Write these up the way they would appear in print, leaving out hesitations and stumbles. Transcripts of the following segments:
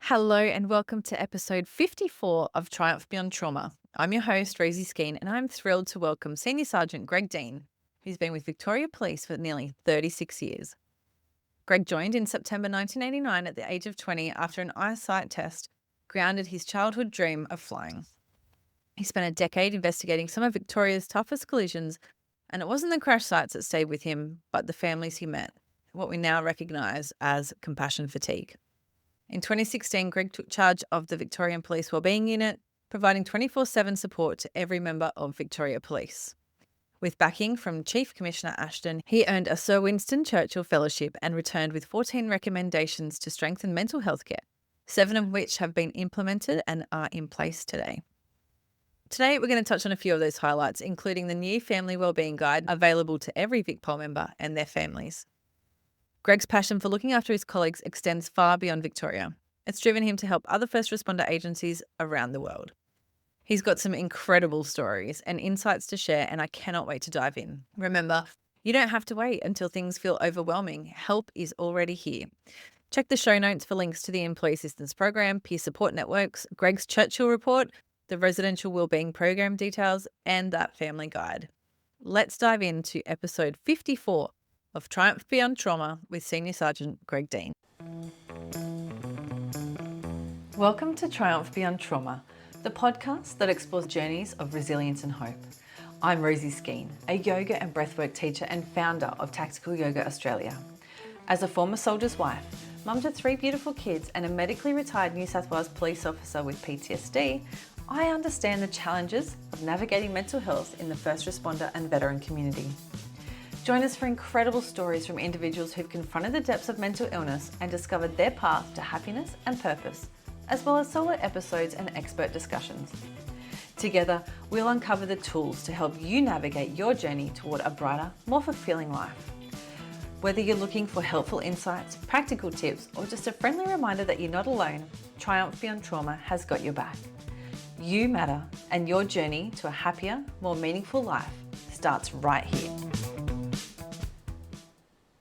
Hello and welcome to episode 54 of Triumph Beyond Trauma. I'm your host, Rosie Skeen, and I'm thrilled to welcome Senior Sergeant Greg Dean, who's been with Victoria Police for nearly 36 years. Greg joined in September 1989 at the age of 20 after an eyesight test grounded his childhood dream of flying. He spent a decade investigating some of Victoria's toughest collisions, and it wasn't the crash sites that stayed with him, but the families he met, what we now recognise as compassion fatigue. In 2016, Greg took charge of the Victorian Police Wellbeing Unit, providing 24/7 support to every member of Victoria Police. With backing from Chief Commissioner Ashton, he earned a Sir Winston Churchill Fellowship and returned with 14 recommendations to strengthen mental health care, 7 of which have been implemented and are in place today. Today, we're going to touch on a few of those highlights, including the new Family Wellbeing Guide available to every VicPol member and their families. Greg's passion for looking after his colleagues extends far beyond Victoria. It's driven him to help other first responder agencies around the world. He's got some incredible stories and insights to share, and I cannot wait to dive in. Remember, you don't have to wait until things feel overwhelming. Help is already here. Check the show notes for links to the Employee Assistance Program, peer support networks, Greg's Churchill report, the Residential Wellbeing Program details, and that family guide. Let's dive into episode 54 of Triumph Beyond Trauma with Senior Sergeant Greg Dean. Welcome to Triumph Beyond Trauma, the podcast that explores journeys of resilience and hope. I'm Rosie Skeen, a yoga and breathwork teacher and founder of Tactical Yoga Australia. As a former soldier's wife, mum to 3 beautiful kids and a medically retired New South Wales police officer with PTSD, I understand the challenges of navigating mental health in the first responder and veteran community. Join us for incredible stories from individuals who've confronted the depths of mental illness and discovered their path to happiness and purpose, as well as solo episodes and expert discussions. Together, we'll uncover the tools to help you navigate your journey toward a brighter, more fulfilling life. Whether you're looking for helpful insights, practical tips, or just a friendly reminder that you're not alone, Triumph Beyond Trauma has got your back. You matter, and your journey to a happier, more meaningful life starts right here.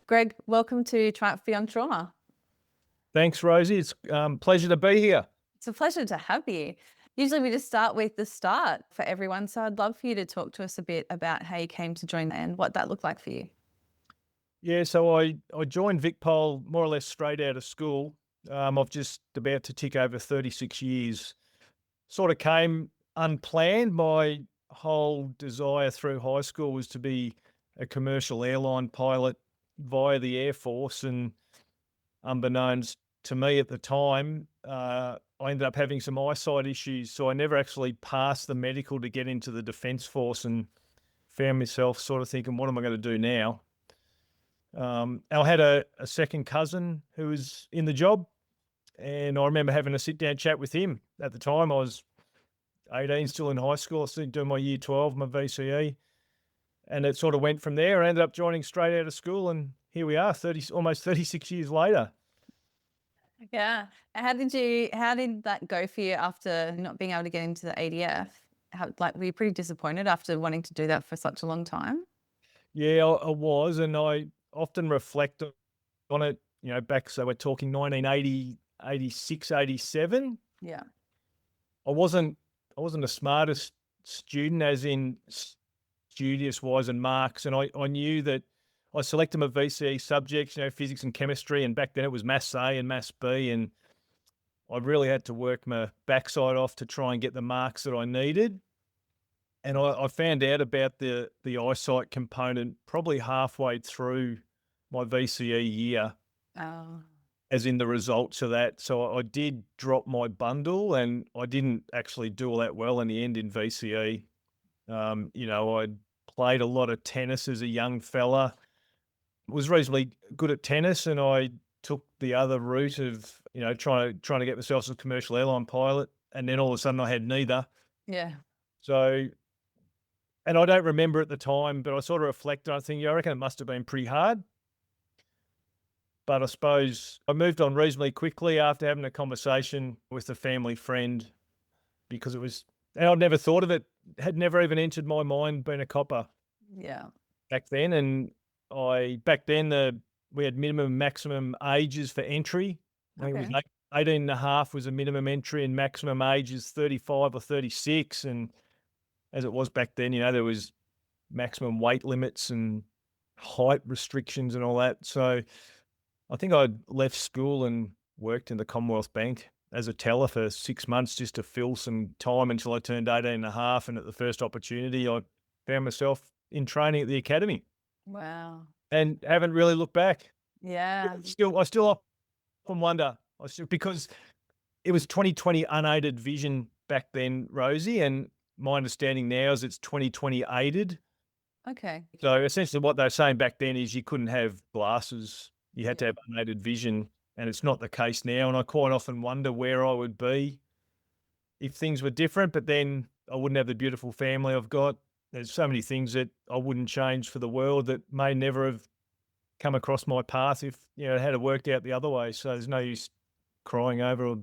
Greg, welcome to Triumph Beyond Trauma. Thanks, Rosie. It's a pleasure to be here. It's a pleasure to have you. Usually we just start with the start for everyone, so I'd love for you to talk to us a bit about how you came to join and what that looked like for you. Yeah, so I joined VicPol more or less straight out of school. I've just about to tick over 36 years. Sort of came unplanned. My whole desire through high school was to be a commercial airline pilot via the Air Force, and unbeknownst to me at the time, I ended up having some eyesight issues, so I never actually passed the medical to get into the Defence Force, and found myself sort of thinking, what am I going to do now? I had a second cousin who was in the job, and I remember having a sit-down chat with him. At the time, I was 18, still in high school, I was still doing my year 12, my VCE. And it sort of went from there. I ended up joining straight out of school, and here we are, almost 36 years later. Yeah. How did that go for you after not being able to get into the ADF? Were you pretty disappointed after wanting to do that for such a long time? Yeah, I was, and I often reflect on it, back, so we're talking 1980, 86, 87. Yeah. I wasn't the smartest student, as in studious-wise and marks, and I knew that I selected my VCE subjects, physics and chemistry, and back then it was Maths A and Maths B, and I really had to work my backside off to try and get the marks that I needed. And I found out about the eyesight component probably halfway through my VCE year, Oh. as in the results of that. So I did drop my bundle, and I didn't actually do all that well in the end in VCE. I'd played a lot of tennis as a young fella, was reasonably good at tennis, and I took the other route of, trying to get myself as a commercial airline pilot, and then all of a sudden I had neither. Yeah. So, and I don't remember at the time, but I sort of reflected, I think, I reckon it must have been pretty hard. But I suppose I moved on reasonably quickly after having a conversation with a family friend, because and I'd never thought of it, had never even entered my mind being a copper. Yeah. Back then, and back then we had minimum and maximum ages for entry. I think it was Okay. 18 and a half was a minimum entry and maximum age is 35 or 36. And as it was back then, there was maximum weight limits and height restrictions and all that. So I think I left school and worked in the Commonwealth Bank as a teller for 6 months just to fill some time until I turned 18 and a half. And at the first opportunity, I found myself in training at the academy Wow. and haven't really looked back. Yeah. I still often wonder, because it was 2020 unaided vision back then, Rosie, and my understanding now is it's 2020 aided. Okay. So essentially what they were saying back then is you couldn't have glasses, you had to Yeah. have unaided vision, and it's not the case now. And I quite often wonder where I would be if things were different, but then I wouldn't have the beautiful family I've got. There's so many things that I wouldn't change for the world that may never have come across my path if, it had worked out the other way. So there's no use crying over or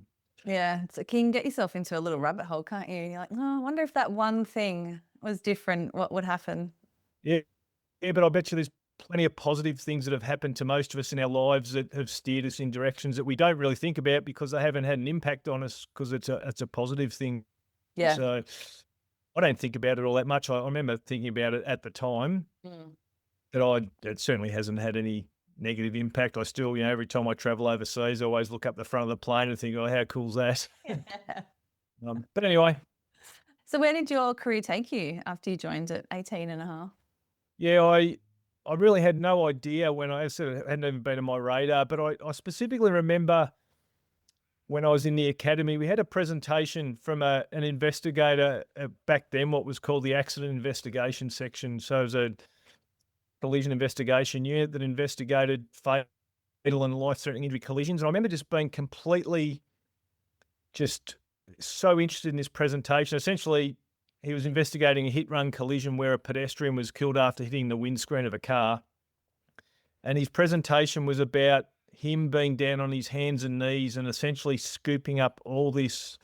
Yeah. So you can get yourself into a little rabbit hole, can't you? You're like, oh, I wonder if that one thing was different, what would happen? yeah. Yeah, but I bet you there's plenty of positive things that have happened to most of us in our lives that have steered us in directions that we don't really think about because they haven't had an impact on us because it's a positive thing. Yeah. So I don't think about it all that much. I remember thinking about it at the time, Mm. but it certainly hasn't had any negative impact. I still, every time I travel overseas, I always look up the front of the plane and think, oh, how cool's that? But anyway, So where did your career take you after you joined at 18 and a half? yeah, I really had no idea when I sort of hadn't even been on my radar, but I specifically remember when I was in the academy, we had a presentation from an investigator back then, what was called the accident investigation section. So it was a collision investigation unit that investigated fatal and life-threatening injury collisions. And I remember just being completely just so interested in this presentation. Essentially, he was investigating a hit-run collision where a pedestrian was killed after hitting the windscreen of a car. And his presentation was about him being down on his hands and knees and essentially scooping up all this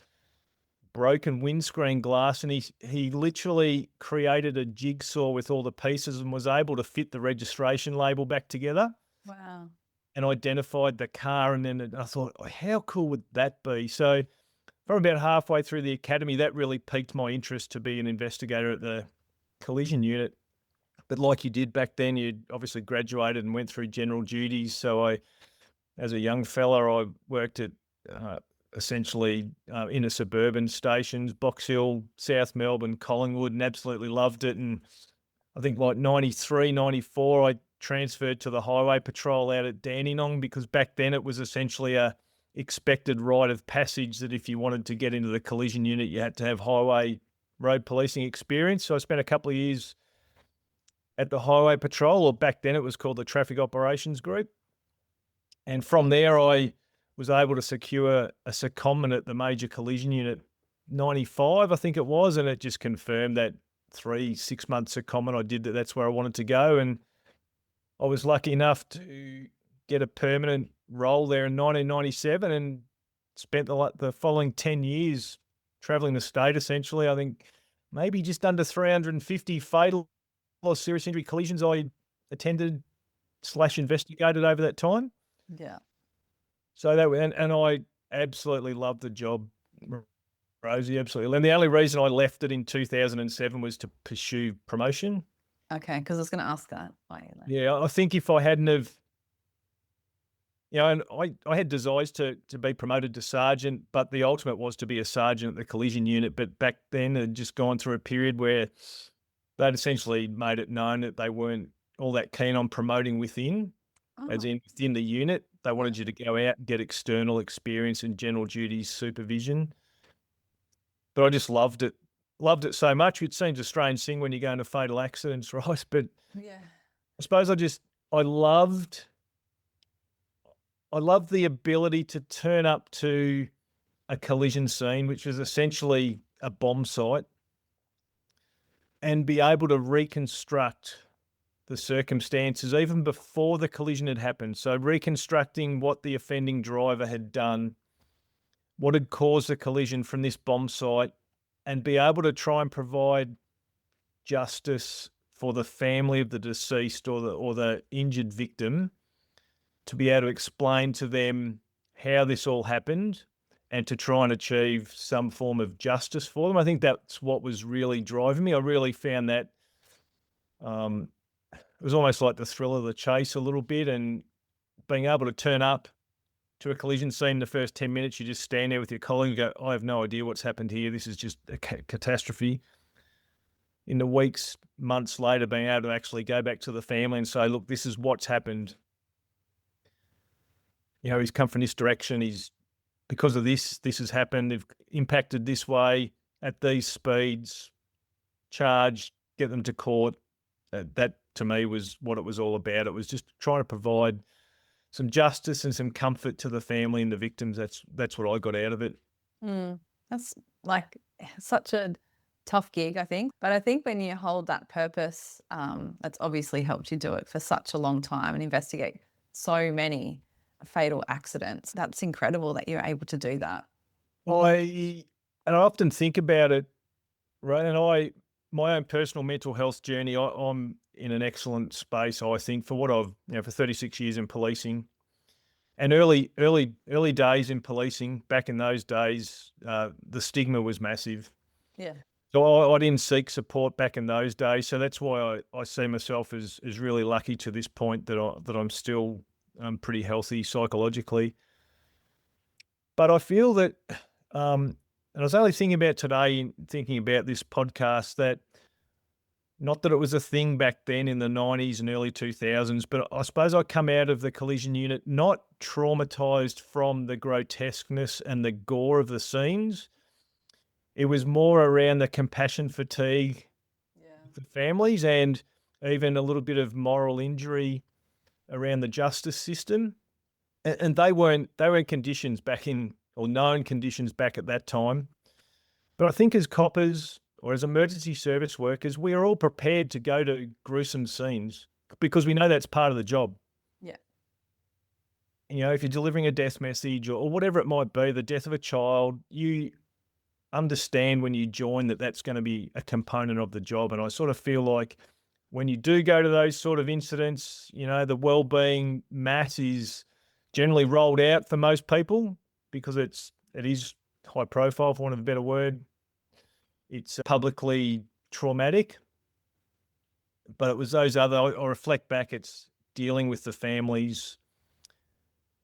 broken windscreen glass. And he literally created a jigsaw with all the pieces and was able to fit the registration label back together Wow. and identified the car. And then I thought, "Oh, how cool would that be?" So from about halfway through the academy, that really piqued my interest to be an investigator at the collision unit. But like you did back then, you obviously graduated and went through general duties. So as a young fella, I worked at essentially inner suburban stations, Box Hill, South Melbourne, Collingwood, and absolutely loved it. And I think like 93, 94, I transferred to the highway patrol out at Dandenong because back then it was essentially a expected rite of passage that if you wanted to get into the collision unit, you had to have highway road policing experience. So I spent a couple of years at the highway patrol, or back then it was called the Traffic Operations Group. And from there, I was able to secure a secondment at the major collision unit, 95, I think it was, and it just confirmed that 6 month secondment I did that's where I wanted to go. And I was lucky enough to get a permanent role there in 1997 and spent the following 10 years traveling the state essentially. I think maybe just under 350 fatal or serious injury collisions I attended / investigated over that time. Yeah. So and I absolutely loved the job, Rosie, absolutely. And the only reason I left it in 2007 was to pursue promotion. Okay. Because I was going to ask that. Why you left. Yeah, I think if I hadn't have, and I had desires to be promoted to sergeant, but the ultimate was to be a sergeant at the collision unit. But back then, I'd just gone through a period where they'd essentially made it known that they weren't all that keen on promoting within, as Oh, in within the unit. They wanted you to go out and get external experience in general duties supervision. But I just loved it. Loved it so much. It seems a strange thing when you go into fatal accidents, right? But yeah. I suppose I loved the ability to turn up to a collision scene, which was essentially a bomb site, and be able to reconstruct the circumstances even before the collision had happened. So reconstructing what the offending driver had done, what had caused the collision from this bomb site, and be able to try and provide justice for the family of the deceased or the injured victim, to be able to explain to them how this all happened and to try and achieve some form of justice for them. I think that's what was really driving me. I really found that um, it was almost like the thrill of the chase a little bit, and being able to turn up to a collision scene in the first 10 minutes, you just stand there with your colleague and go, I have no idea what's happened here. This is just a catastrophe. In the weeks, months later, being able to actually go back to the family and say, look, this is what's happened. He's come from this direction. He's because of this has happened. They've impacted this way at these speeds, charge, get them to court. That to me was what it was all about. It was just trying to provide some justice and some comfort to the family and the victims. That's what I got out of it. That's like such a tough gig, I think. But I think when you hold that purpose, that's obviously helped you do it for such a long time and investigate so many fatal accidents. That's incredible that you're able to do that. I often think about it, right? And my own personal mental health journey, I'm in an excellent space, I think, for what I've, for 36 years in policing. And early days in policing, back in those days, the stigma was massive. Yeah. So I didn't seek support back in those days. So that's why I see myself as really lucky to this point that I'm still pretty healthy psychologically. But I feel that, and I was only thinking about today, thinking about this podcast, that not that it was a thing back then in the 90s and early 2000s, but I suppose I come out of the collision unit not traumatized from the grotesqueness and the gore of the scenes. It was more around the compassion fatigue for families and even a little bit of moral injury around the justice system. And they weren't conditions back in, or known conditions back at that time. But I think as coppers or as emergency service workers, we are all prepared to go to gruesome scenes because we know that's part of the job. Yeah. If you're delivering a death message or whatever it might be, the death of a child, you understand when you join that that's going to be a component of the job. And I sort of feel like when you do go to those sort of incidents, the wellbeing mat is generally rolled out for most people because it is high profile, for want of a better word. It's publicly traumatic, but it was those other, I reflect back, it's dealing with the families.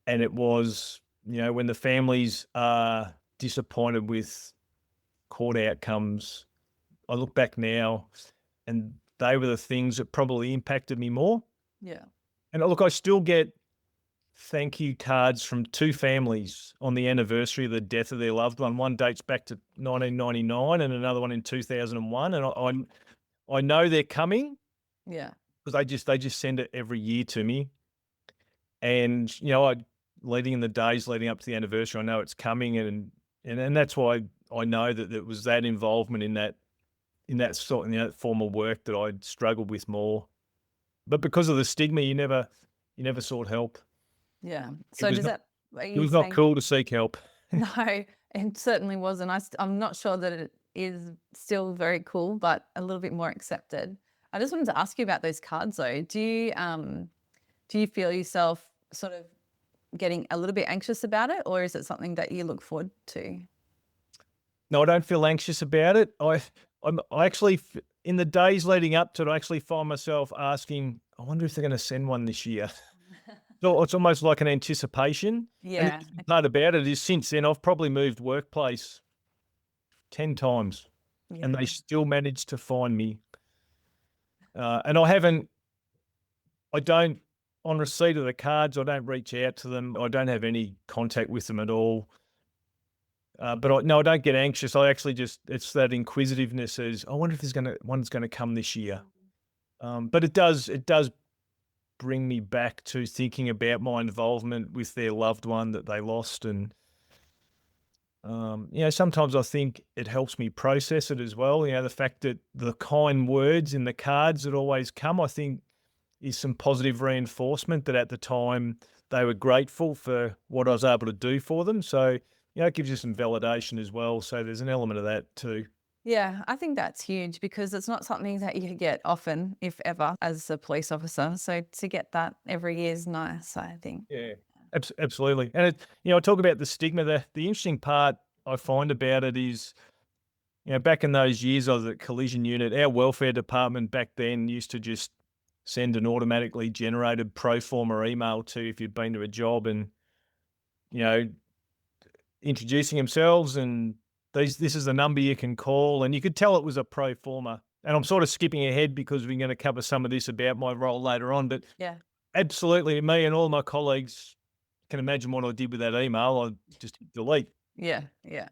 And it was, when the families are disappointed with court outcomes, I look back now and they were the things that probably impacted me more. Yeah. And look, I still get thank you cards from two families on the anniversary of the death of their loved one. One dates back to 1999 and another one in 2001. And I know they're coming. Yeah. Because they just send it every year to me. And, leading in the days leading up to the anniversary, I know it's coming. And that's why I know that it was that involvement in that sort of form of work that I'd struggled with more. But because of the stigma, you never sought help. Yeah. So does that? It was not cool to seek help. No, it certainly wasn't. I'm not sure that it is still very cool, but a little bit more accepted. I just wanted to ask you about those cards though. Do you feel yourself sort of getting a little bit anxious about it, or is it something that you look forward to? No, I don't feel anxious about it. I actually, in the days leading up to it, I actually find myself asking, I wonder if they're going to send one this year. So it's almost like an anticipation. Yeah. And the part about it is since then, I've probably moved workplace 10 times and they still managed to find me. And on receipt of the cards, I don't reach out to them. I don't have any contact with them at all. But I don't get anxious. I actually it's that inquisitiveness as, I wonder if one's going to come this year. But it does bring me back to thinking about my involvement with their loved one that they lost. And, sometimes I think it helps me process it as well. The fact that the kind words in the cards that always come, I think is some positive reinforcement that at the time they were grateful for what I was able to do for them. So, it gives you some validation as well. So there's an element of that too. Yeah, I think that's huge because it's not something that you get often, if ever, as a police officer. So to get that every year is nice, I think. Yeah. Absolutely. And I talk about the stigma. The interesting part I find about it is, back in those years I was at collision unit, our welfare department back then used to just send an automatically generated pro forma email to if you'd been to a job and, you know, introducing themselves and this is the number you can call. And you could tell it was a pro forma. And I'm sort of skipping ahead because we're going to cover some of this about my role later on. But Yeah. absolutely, me and all my colleagues can imagine what I did with that email. I just hit delete. Yeah. Yeah.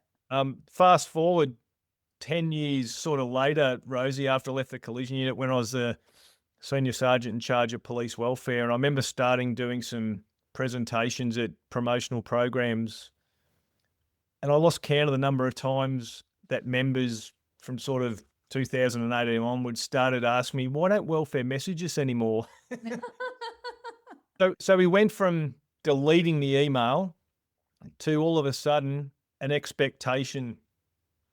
Fast forward 10 years sort of later, Rosie, after I left the collision unit, when I was a senior sergeant in charge of police welfare, and I remember starting doing some presentations at promotional programs, and I lost count of the number of times that members from sort of 2018 onwards started asking me, why don't welfare message us anymore? So we went from deleting the email to all of a sudden an expectation.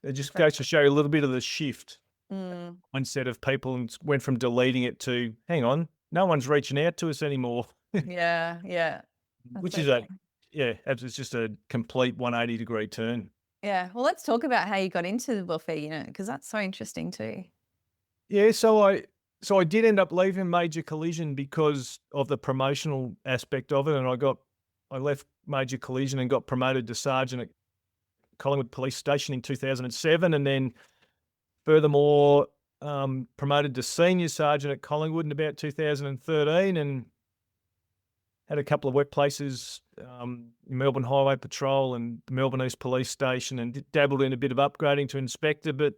It just goes to show you a little bit of the shift. Mm, Mindset of people and went from deleting it to, hang on, no one's reaching out to us anymore, yeah. Yeah. That's which so is funny. it's just a complete 180-degree turn. Yeah. Well, let's talk about how you got into the welfare unit because that's so interesting too. Yeah, so I did end up leaving Major Collision because of the promotional aspect of it, and I left Major Collision and got promoted to sergeant at Collingwood Police Station in 2007, and then furthermore promoted to senior sergeant at Collingwood in about 2013, and had a couple of workplaces, Melbourne Highway Patrol and the Melbourne East Police Station, and dabbled in a bit of upgrading to inspector. But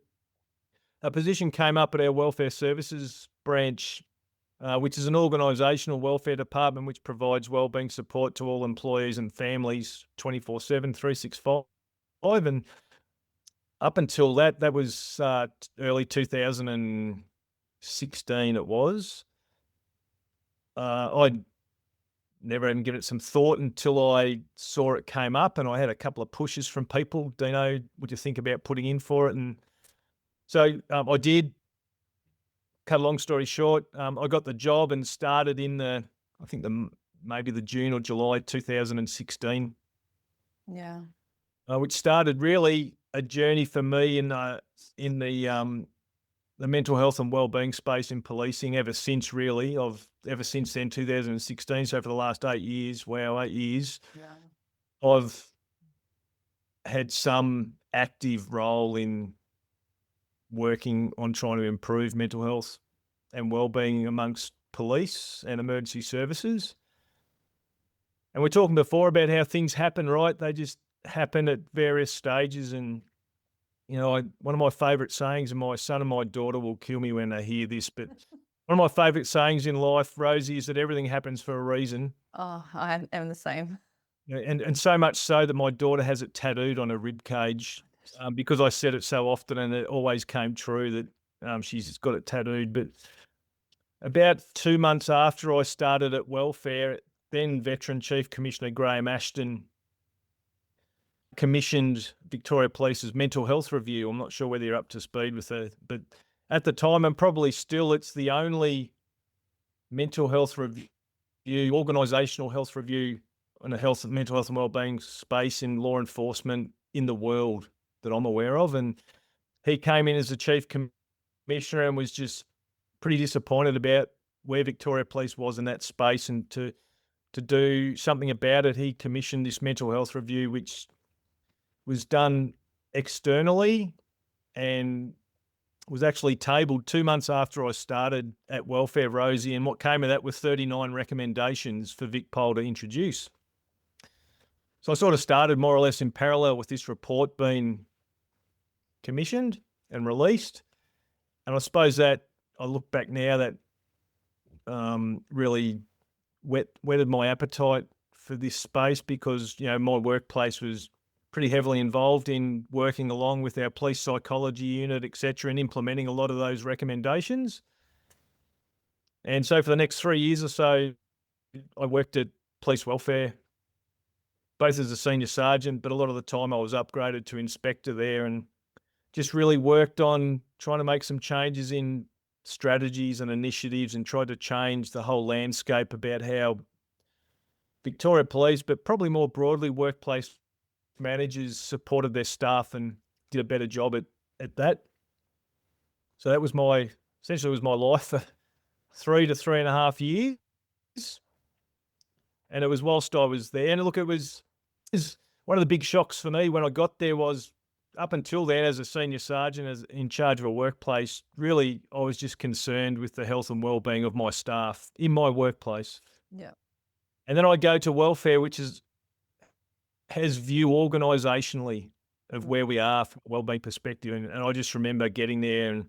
a position came up at our welfare services branch, which is an organisational welfare department which provides wellbeing support to all employees and families 24/7, 365. And up until that was early 2016 it was. I'd never even given it some thought until I saw it came up, and I had a couple of pushes from people. Dino, would you think about putting in for it? And so I did. Cut a long story short, I got the job and started in maybe the June or July 2016, Yeah. which started really a journey for me in the mental health and wellbeing space in policing ever since then 2016. So for the last 8 years, wow, 8 years, Yeah. I've had some active role in working on trying to improve mental health and wellbeing amongst police and emergency services. And we're talking before about how things happen, right? They just happen at various stages. And, one of my favourite sayings, and my son and my daughter will kill me when they hear this, but one of my favourite sayings in life, Rosie, is that everything happens for a reason. Oh, I am the same. And so much so that my daughter has it tattooed on her rib cage, because I said it so often and it always came true that she's got it tattooed. But about 2 months after I started at welfare, then Veteran Chief Commissioner Graham Ashton commissioned Victoria Police's mental health review. I'm not sure whether you're up to speed with it, but at the time, and probably still, it's the only mental health review, organisational health review in a mental health and wellbeing space in law enforcement in the world that I'm aware of. And he came in as the Chief Commissioner and was just pretty disappointed about where Victoria Police was in that space, and to do something about it, he commissioned this mental health review, which was done externally and was actually tabled 2 months after I started at welfare, Rosie, and what came of that was 39 recommendations for VicPol to introduce. So I sort of started more or less in parallel with this report being commissioned and released. And I suppose that I look back now, that really whetted my appetite for this space, because, my workplace was pretty heavily involved in working along with our police psychology unit, etc., and implementing a lot of those recommendations. And so for the next 3 years or so, I worked at police welfare, both as a senior sergeant, but a lot of the time I was upgraded to inspector there, and just really worked on trying to make some changes in strategies and initiatives and tried to change the whole landscape about how Victoria Police, but probably more broadly, workplace managers supported their staff and did a better job at that. So that was essentially was my life for 3 to 3.5 years. And it was whilst I was there. And look, is one of the big shocks for me when I got there was up until then, as a senior sergeant, as in charge of a workplace, really I was just concerned with the health and well-being of my staff in my workplace. Yeah. And then I go to welfare, which has view organisationally of where we are from a wellbeing perspective. And I just remember getting there and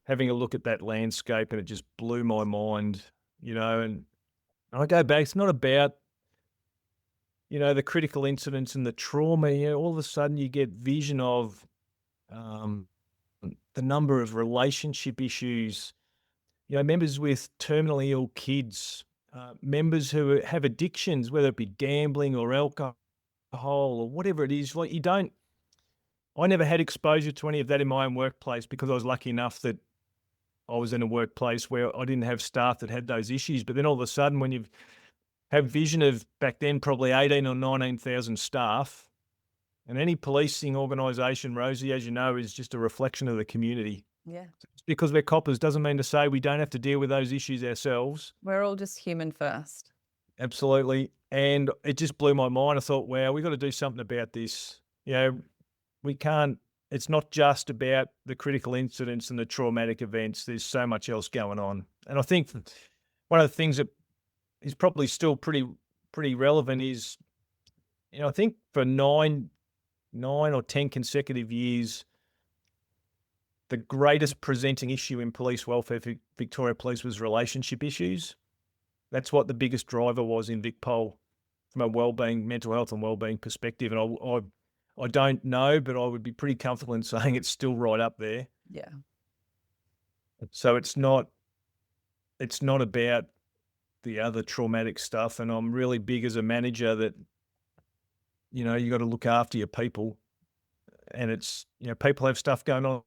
having a look at that landscape, and it just blew my mind, and I go back, it's not about, the critical incidents and the trauma. All of a sudden you get vision of um, the number of relationship issues, members with terminally ill kids, members who have addictions, whether it be gambling or alcohol or whatever it is. Like, I never had exposure to any of that in my own workplace because I was lucky enough that I was in a workplace where I didn't have staff that had those issues. But then all of a sudden, when you have vision of back then probably 18 or 19,000 staff, and any policing organisation, Rosie, as you know, is just a reflection of the community. Yeah. Just because we're coppers doesn't mean to say we don't have to deal with those issues ourselves. We're all just human first. Absolutely. And it just blew my mind. I thought, wow, we've got to do something about this. We can't, it's not just about the critical incidents and the traumatic events. There's so much else going on. And I think one of the things that is probably still pretty relevant is, I think for nine or 10 consecutive years, the greatest presenting issue in police welfare for Victoria Police was relationship issues. That's what the biggest driver was in VicPol from a wellbeing, mental health and wellbeing perspective. And I don't know, but I would be pretty comfortable in saying it's still right up there. Yeah. So it's not about the other traumatic stuff. And I'm really big as a manager that, you got to look after your people. And it's, people have stuff going on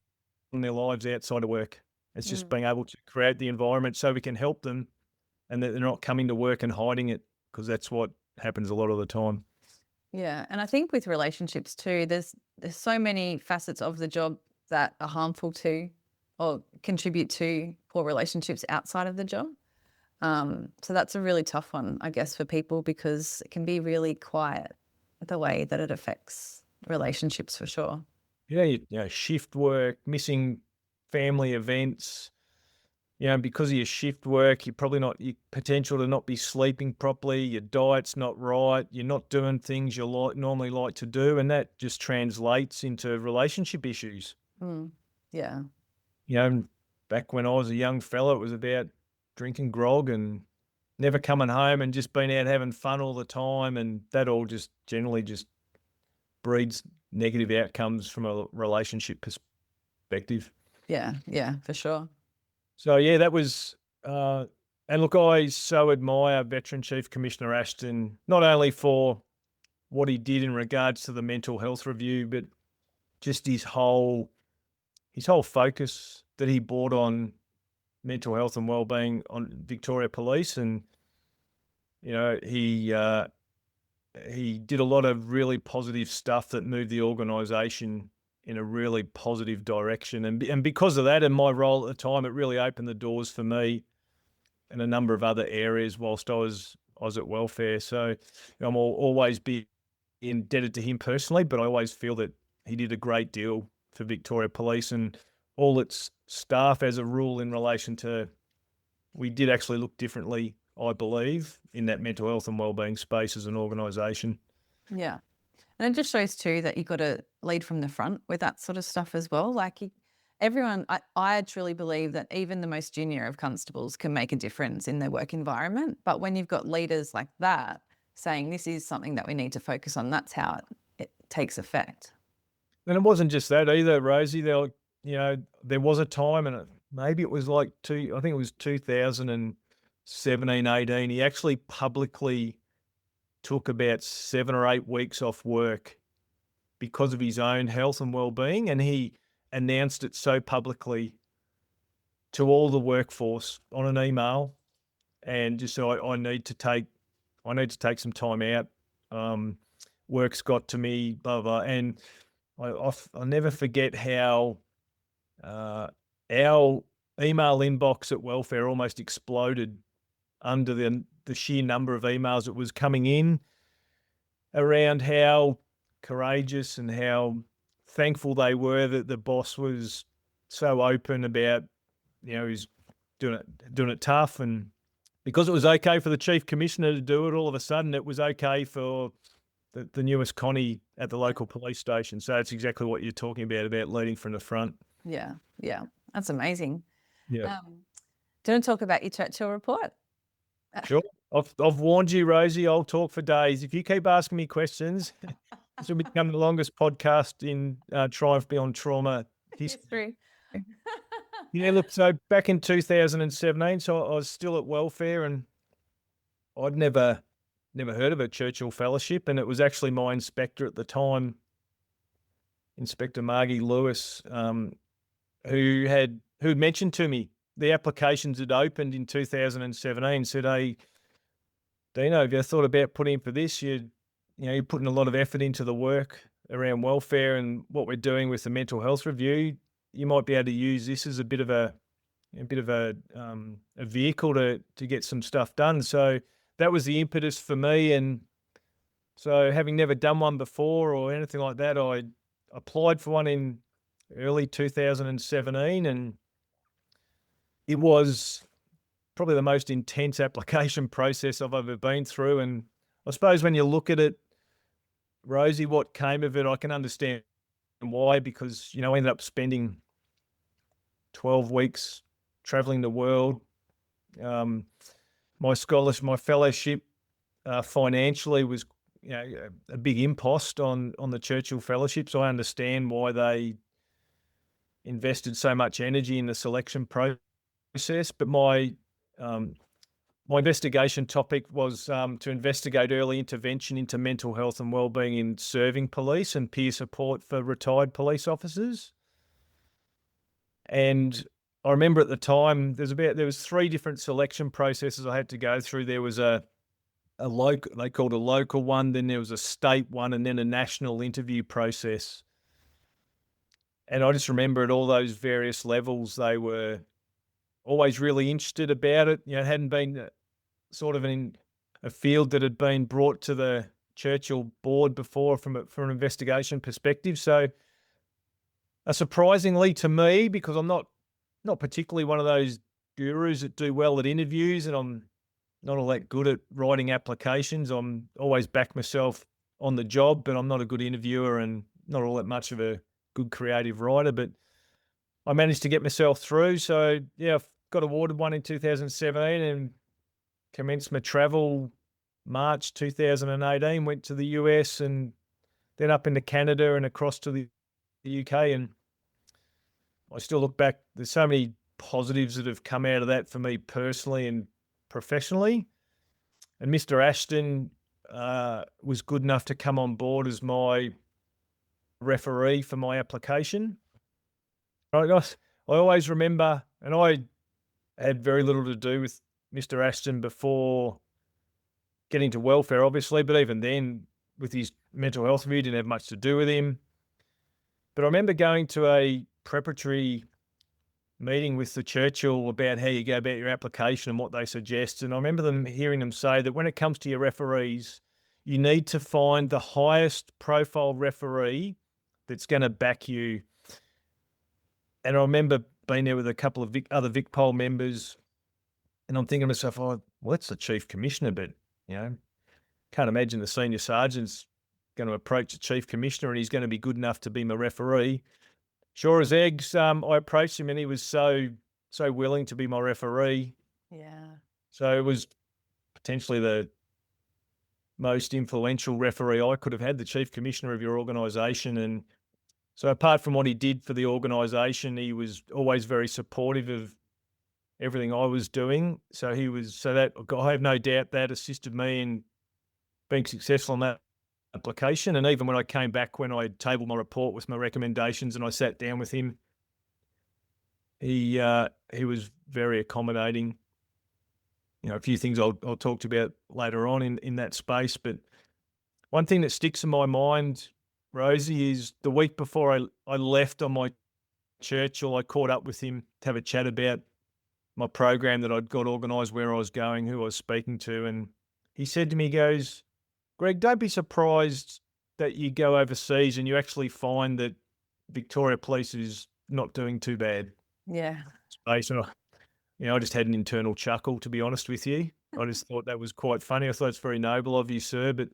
in their lives outside of work. It's just being able to create the environment so we can help them and that they're not coming to work and hiding it, because that's what happens a lot of the time. Yeah. And I think with relationships too, there's so many facets of the job that are harmful to or contribute to poor relationships outside of the job. So that's a really tough one, I guess, for people, because it can be really quiet the way that it affects relationships for sure. Yeah, shift work, missing family events, because of your shift work, you're probably not, your potential to not be sleeping properly, your diet's not right, you're not doing things you normally like to do, and that just translates into relationship issues. Yeah. Back when I was a young fella, it was about drinking grog and never coming home and just being out having fun all the time, and that all just generally just breeds negative outcomes from a relationship perspective. Yeah, for sure. So yeah, that was, and look, I so admire Veteran Chief Commissioner Ashton, not only for what he did in regards to the mental health review, but just his whole focus that he brought on mental health and wellbeing on Victoria Police. And, he did a lot of really positive stuff that moved the organisation in a really positive direction. And because of that and my role at the time, it really opened the doors for me in a number of other areas whilst I was at welfare. So I'm always be indebted to him personally, but I always feel that he did a great deal for Victoria Police and all its staff as a rule in relation to, we did actually look differently, I believe, in that mental health and wellbeing space as an organisation. Yeah. And it just shows too that you got to lead from the front with that sort of stuff as well. Like everyone, I truly believe that even the most junior of constables can make a difference in their work environment. But when you've got leaders like that saying this is something that we need to focus on, that's how it takes effect. And it wasn't just that either, Rosie. There was a time, and maybe it was I think it was 2017, 18, he actually publicly took about 7 or 8 weeks off work because of his own health and well-being, and he announced it so publicly to all the workforce on an email, and just so I need to take I need to take some time out. Work's got to me, blah, blah. And I'll never forget how our email inbox at Welfare almost exploded under the sheer number of emails that was coming in around how courageous and how thankful they were that the boss was so open about, he's doing it tough. And because it was okay for the chief commissioner to do it, all of a sudden it was okay for the newest Connie at the local police station. So it's exactly what you're talking about leading from the front. Yeah, yeah. That's amazing. Yeah. Do you want to talk about your Churchill report? Sure. I've warned you, Rosie, I'll talk for days. If you keep asking me questions, this will become the longest podcast in Triumph Beyond Trauma history. Yeah, look, so back in 2017, so I was still at Welfare, and I'd never heard of a Churchill Fellowship, and it was actually my inspector at the time, Inspector Margie Lewis, who'd mentioned to me the applications had opened in 2017. Said, "Hey, Dino, have you thought about putting in for this? You're putting a lot of effort into the work around welfare and what we're doing with the mental health review. You might be able to use this as a bit of a vehicle to get some stuff done." So that was the impetus for me. And so, having never done one before or anything like that, I applied for one in early 2017, and it was probably the most intense application process I've ever been through. And I suppose when you look at it, Rosie, what came of it, I can understand why, because, I ended up spending 12 weeks traveling the world. My scholarship, my fellowship, financially was, a big impost on the Churchill Fellowship. So I understand why they invested so much energy in the selection process. But my investigation topic was to investigate early intervention into mental health and wellbeing in serving police and peer support for retired police officers. And I remember at the time there was 3 different selection processes I had to go through. There was a local, they called a local one, then there was a state one, and then a national interview process. And I just remember at all those various levels, they were always really interested about it. It hadn't been sort of in a field that had been brought to the Churchill board before from an investigation perspective. So surprisingly to me, because I'm not particularly one of those gurus that do well at interviews, and I'm not all that good at writing applications. I'm always back myself on the job, but I'm not a good interviewer and not all that much of a good creative writer. But I managed to get myself through. So yeah, I've got awarded one in 2017 and commenced my travel March 2018, went to the US and then up into Canada and across to the UK. And I still look back, there's so many positives that have come out of that for me personally and professionally. And Mr. Ashton was good enough to come on board as my referee for my application. I always remember, and I had very little to do with Mr. Ashton before getting to welfare, obviously, but even then, with his mental health review, didn't have much to do with him. But I remember going to a preparatory meeting with the Churchill about how you go about your application and what they suggest. And I remember hearing them say that when it comes to your referees, you need to find the highest profile referee that's going to back you. And I remember being there with a couple of other VicPol members, and I'm thinking to myself, oh, well, that's the chief commissioner, but, can't imagine the senior sergeant's going to approach the chief commissioner and he's going to be good enough to be my referee. Sure as eggs, I approached him and he was so willing to be my referee. Yeah. So it was potentially the most influential referee I could have had, the chief commissioner of your organisation. And so apart from what he did for the organisation, he was always very supportive of everything I was doing. So that I have no doubt that assisted me in being successful in that application. And even when I came back, when I tabled my report with my recommendations and I sat down with him, he was very accommodating. a few things I'll talk to you about later on in that space. But one thing that sticks in my mind, Rosie, is the week before I left on my Churchill, I caught up with him to have a chat about my program that I'd got organised, where I was going, who I was speaking to. And he said to me, he goes, Greg, don't be surprised that you go overseas and you actually find that Victoria Police is not doing too bad. Yeah. Space. And I just had an internal chuckle, to be honest with you. I just thought that was quite funny. I thought it's very noble of you, sir. But,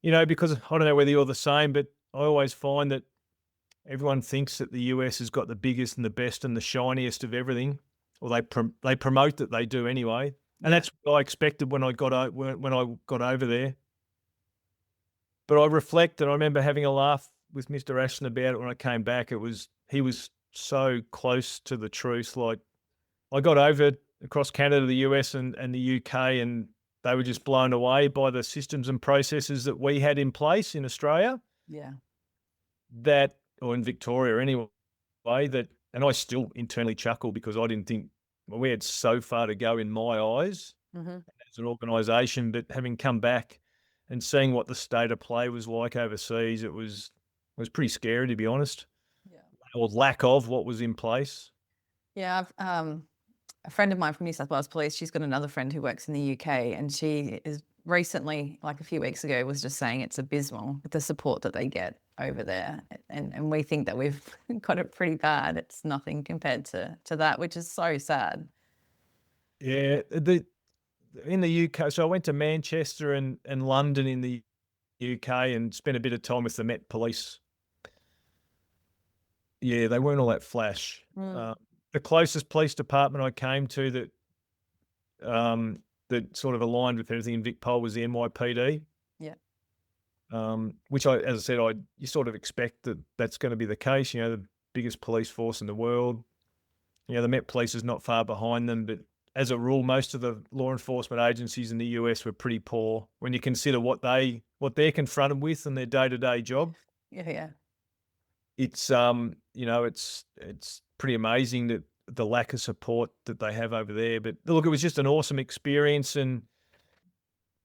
because I don't know whether you're the same, but I always find that everyone thinks that the US has got the biggest and the best and the shiniest of everything, or they promote that they do anyway. And that's what I expected when I got over there. But I reflect, and I remember having a laugh with Mr. Ashton about it when I came back. He was so close to the truth. Like, I got over across Canada, the US, and the UK, and they were just blown away by the systems and processes that we had in place in Australia, Yeah. or in Victoria anyway, and I still internally chuckle because I didn't think, we had so far to go in my eyes Mm-hmm. as an organisation. But having come back and seeing what the state of play was like overseas, it was pretty scary, to be honest, Yeah. or lack of what was in place. Yeah. I've, a friend of mine from New South Wales Police, she's got another friend who works in the UK, and she is recently, like a few weeks ago, was just saying it's abysmal the support that they get over there. And we think that we've got it pretty bad. It's nothing compared to that, which is so sad. Yeah, in the UK, so I went to Manchester and London in the UK and spent a bit of time with the Met Police. Yeah, they weren't all that flash. Mm. The closest police department I came to that sort of aligned with everything in VicPol was the NYPD. Yeah. Which as I said, you sort of expect that that's going to be the case. The biggest police force in the world. The Met Police is not far behind them, but as a rule, most of the law enforcement agencies in the US were pretty poor when you consider what they're confronted with in their day-to-day job. Yeah. Yeah. It's it's pretty amazing that the lack of support that they have over there. But look, it was just an awesome experience, and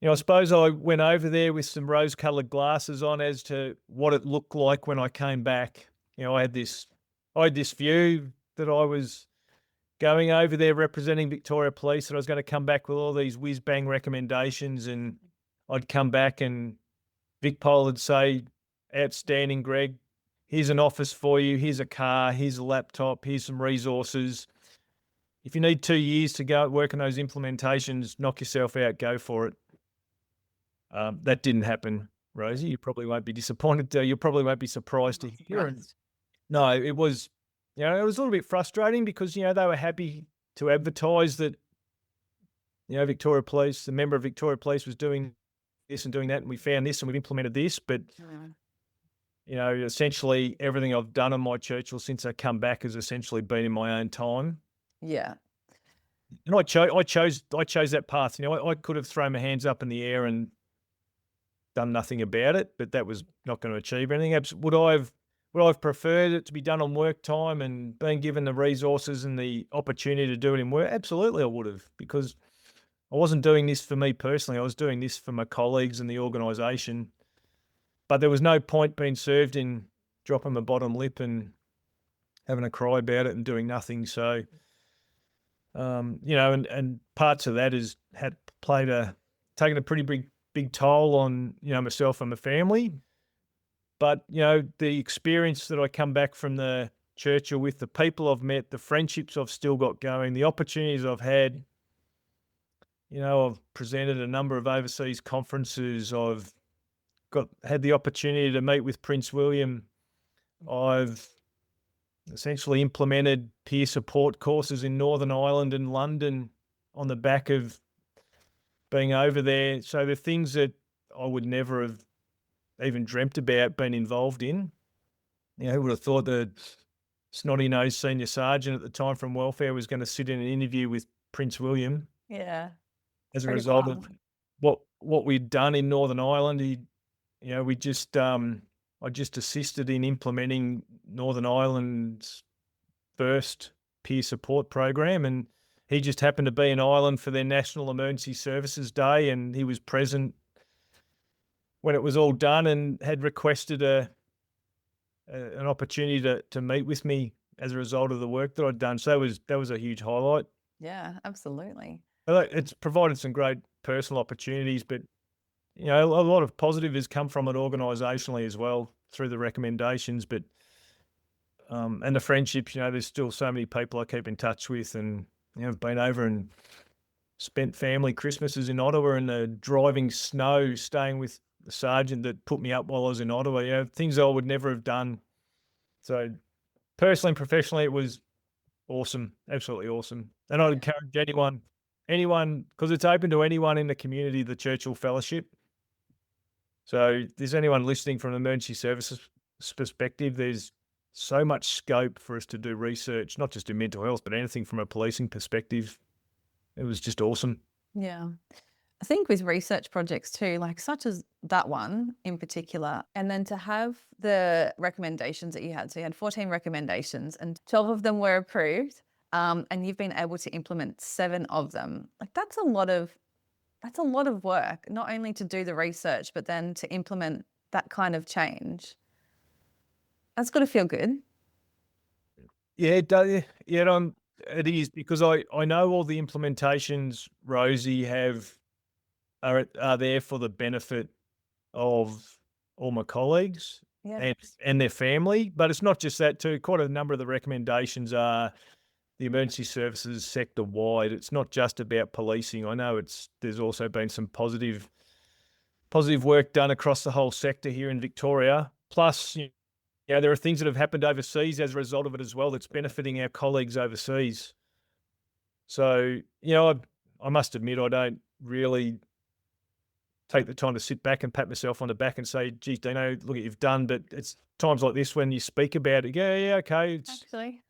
I suppose I went over there with some rose-colored glasses on as to what it looked like when I came back. I had this view that I was going over there representing Victoria Police, and I was going to come back with all these whiz-bang recommendations, and I'd come back and VicPol would say, outstanding, Greg, here's an office for you, here's a car, here's a laptop, here's some resources. If you need 2 years to go work on those implementations, knock yourself out, go for it. That didn't happen, Rosie. You probably won't be disappointed. You probably won't be surprised to hear. No, it was, it was a little bit frustrating because, they were happy to advertise that, Victoria Police, the member of Victoria Police was doing this and doing that, and we found this and we've implemented this. But, essentially everything I've done on my Churchill since I come back has essentially been in my own time. Yeah. And I chose that path. I could have thrown my hands up in the air and done nothing about it, but that was not going to achieve anything. Would I have preferred it to be done on work time and being given the resources and the opportunity to do it in work? Absolutely, I would have, because I wasn't doing this for me personally. I was doing this for my colleagues and the organisation. But there was no point being served in dropping my bottom lip and having a cry about it and doing nothing. So, and parts of that has taken a pretty big toll on, myself and my family. But, the experience that I come back from the Churchill with, the people I've met, the friendships I've still got going, the opportunities I've had, I've presented a number of overseas conferences. I've had the opportunity to meet with Prince William. I've essentially implemented peer support courses in Northern Ireland and London on the back of being over there. So the things that I would never have even dreamt about being involved in. Who would have thought that snotty-nosed senior sergeant at the time from welfare was going to sit in an interview with Prince William? Yeah. As a result of what we'd done in Northern Ireland. I just assisted in implementing Northern Ireland's first peer support program, and he just happened to be in Ireland for their National Emergency Services Day, and he was present when it was all done and had requested an opportunity to meet with me as a result of the work that I'd done. So that was a huge highlight. Yeah, absolutely. It's provided some great personal opportunities, but a lot of positive has come from it organisationally as well through the recommendations, but and the friendships. There's still so many people I keep in touch with, and I've been over and spent family Christmases in Ottawa in the driving snow, staying with the sergeant that put me up while I was in Ottawa. Things I would never have done. So personally and professionally, it was awesome, absolutely awesome. And I'd encourage anyone, because it's open to anyone in the community, the Churchill Fellowship. So if there's anyone listening from an emergency services perspective, there's so much scope for us to do research, not just in mental health, but anything from a policing perspective. It was just awesome. Yeah. I think with research projects too, like such as that one in particular, and then to have the recommendations that you had. So you had 14 recommendations and 12 of them were approved. And you've been able to implement 7 of them. Like that's a lot of work, not only to do the research, but then to implement that kind of change. That's got to feel good. Yeah, it does. Yeah, it is, because I know all the implementations Rosie are there for the benefit of all my colleagues Yeah. and their family. But it's not just that too. Quite a number of the recommendations are the emergency services sector wide. It's not just about policing. I know there's also been some positive work done across the whole sector here in Victoria. Plus, there are things that have happened overseas as a result of it as well that's benefiting our colleagues overseas. So, I must admit, I don't really take the time to sit back and pat myself on the back and say, geez, Dino, look what you've done. But it's times like this when you speak about it, yeah, okay. Actually.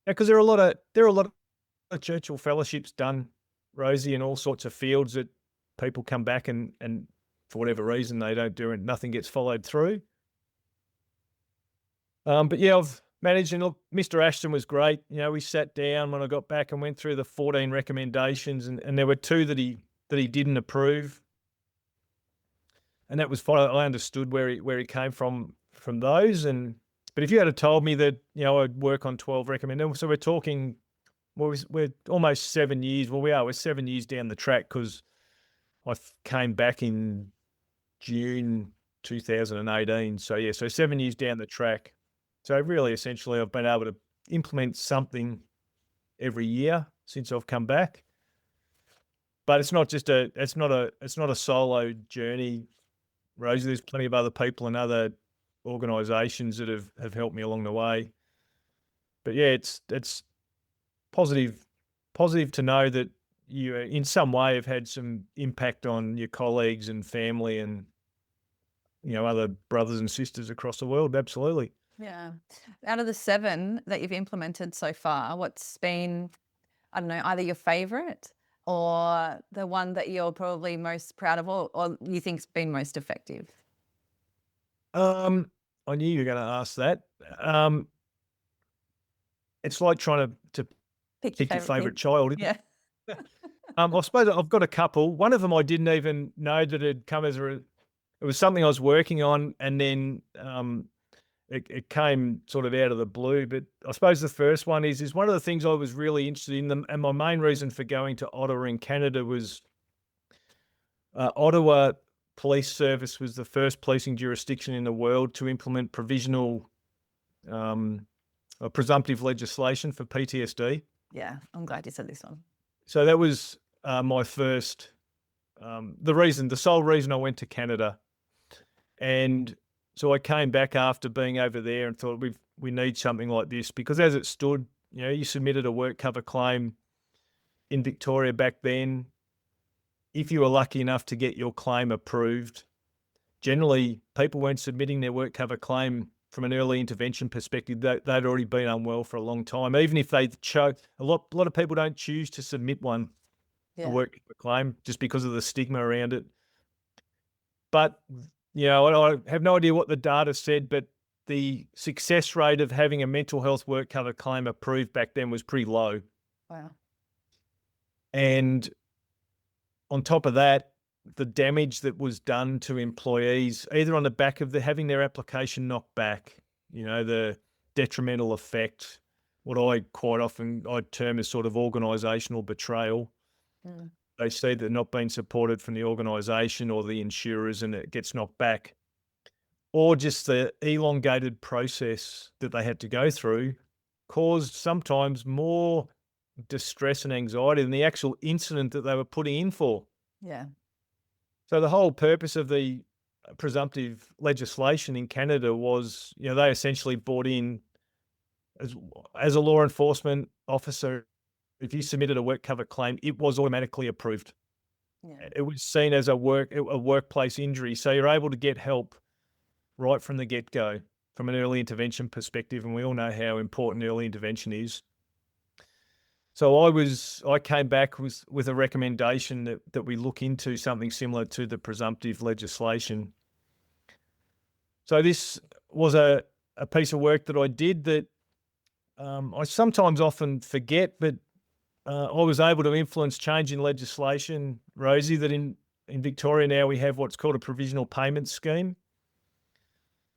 Because there are a lot of Churchill Fellowships done, Rosie, in all sorts of fields that people come back and for whatever reason they don't do it, nothing gets followed through. But yeah, I've managed, and look, Mr. Ashton was great. We sat down when I got back and went through the 14 recommendations, and there were 2 that he didn't approve. And that was fine. I understood where he came from those. But if you had told me that, I'd work on 12 recommendations, so we're talking, we're almost 7 years. Well, we're 7 years down the track, because I came back in June 2018. So yeah, so 7 years down the track. So really, essentially, I've been able to implement something every year since I've come back. But it's not a solo journey, Rosie. There's plenty of other people and other organisations that have helped me along the way. But yeah, it's positive to know that you in some way have had some impact on your colleagues and family and other brothers and sisters across the world. Absolutely. Yeah. Out of the 7 that you've implemented so far, what's been, I don't know, either your favorite or the one that you're probably most proud of, or you think's been most effective? I knew you were going to ask that. It's like trying to Pick pick your kid. favourite child, isn't Yeah. it? I suppose I've got a couple. One of them I didn't even know that it had come it was something I was working on, and then it came sort of out of the blue. But I suppose the first one is one of the things I was really interested in, and my main reason for going to Ottawa in Canada was Ottawa Police Service was the first policing jurisdiction in the world to implement provisional presumptive legislation for PTSD. Yeah, I'm glad you said this one. So that was my first, the sole reason I went to Canada. And so I came back after being over there and thought we need something like this, because as it stood, you submitted a work cover claim in Victoria back then. If you were lucky enough to get your claim approved, generally people weren't submitting their work cover claim from an early intervention perspective. They'd already been unwell for a long time. Even if they chose, a lot of people don't choose to submit one, a work cover claim, just because of the stigma around it. But I have no idea what the data said, but the success rate of having a mental health work cover claim approved back then was pretty low. Wow. And on top of that, the damage that was done to employees, either on the back of having their application knocked back, the detrimental effect, what I quite often I'd term as sort of organisational betrayal. Mm. They see that they're not being supported from the organisation or the insurers, and it gets knocked back. Or just the elongated process that they had to go through caused sometimes more distress and anxiety than the actual incident that they were putting in for. Yeah. So the whole purpose of the presumptive legislation in Canada was, they essentially brought in as a law enforcement officer, if you submitted a work cover claim, it was automatically approved. Yeah. It was seen as a workplace injury. So you're able to get help right from the get-go from an early intervention perspective, and we all know how important early intervention is. So I came back with a recommendation that we look into something similar to the presumptive legislation. So this was a piece of work that I did that I sometimes often forget, but I was able to influence change in legislation, Rosie, that in Victoria now we have what's called a provisional payment scheme.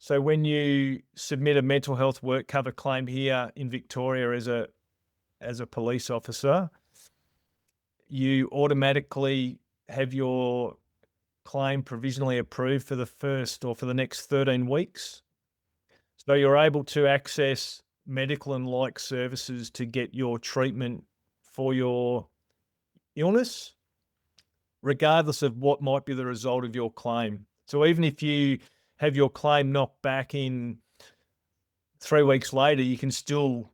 So when you submit a mental health work cover claim here in Victoria as a police officer, you automatically have your claim provisionally approved for the next 13 weeks. So you're able to access medical and like services to get your treatment for your illness, regardless of what might be the result of your claim. So even if you have your claim knocked back in 3 weeks later, you can still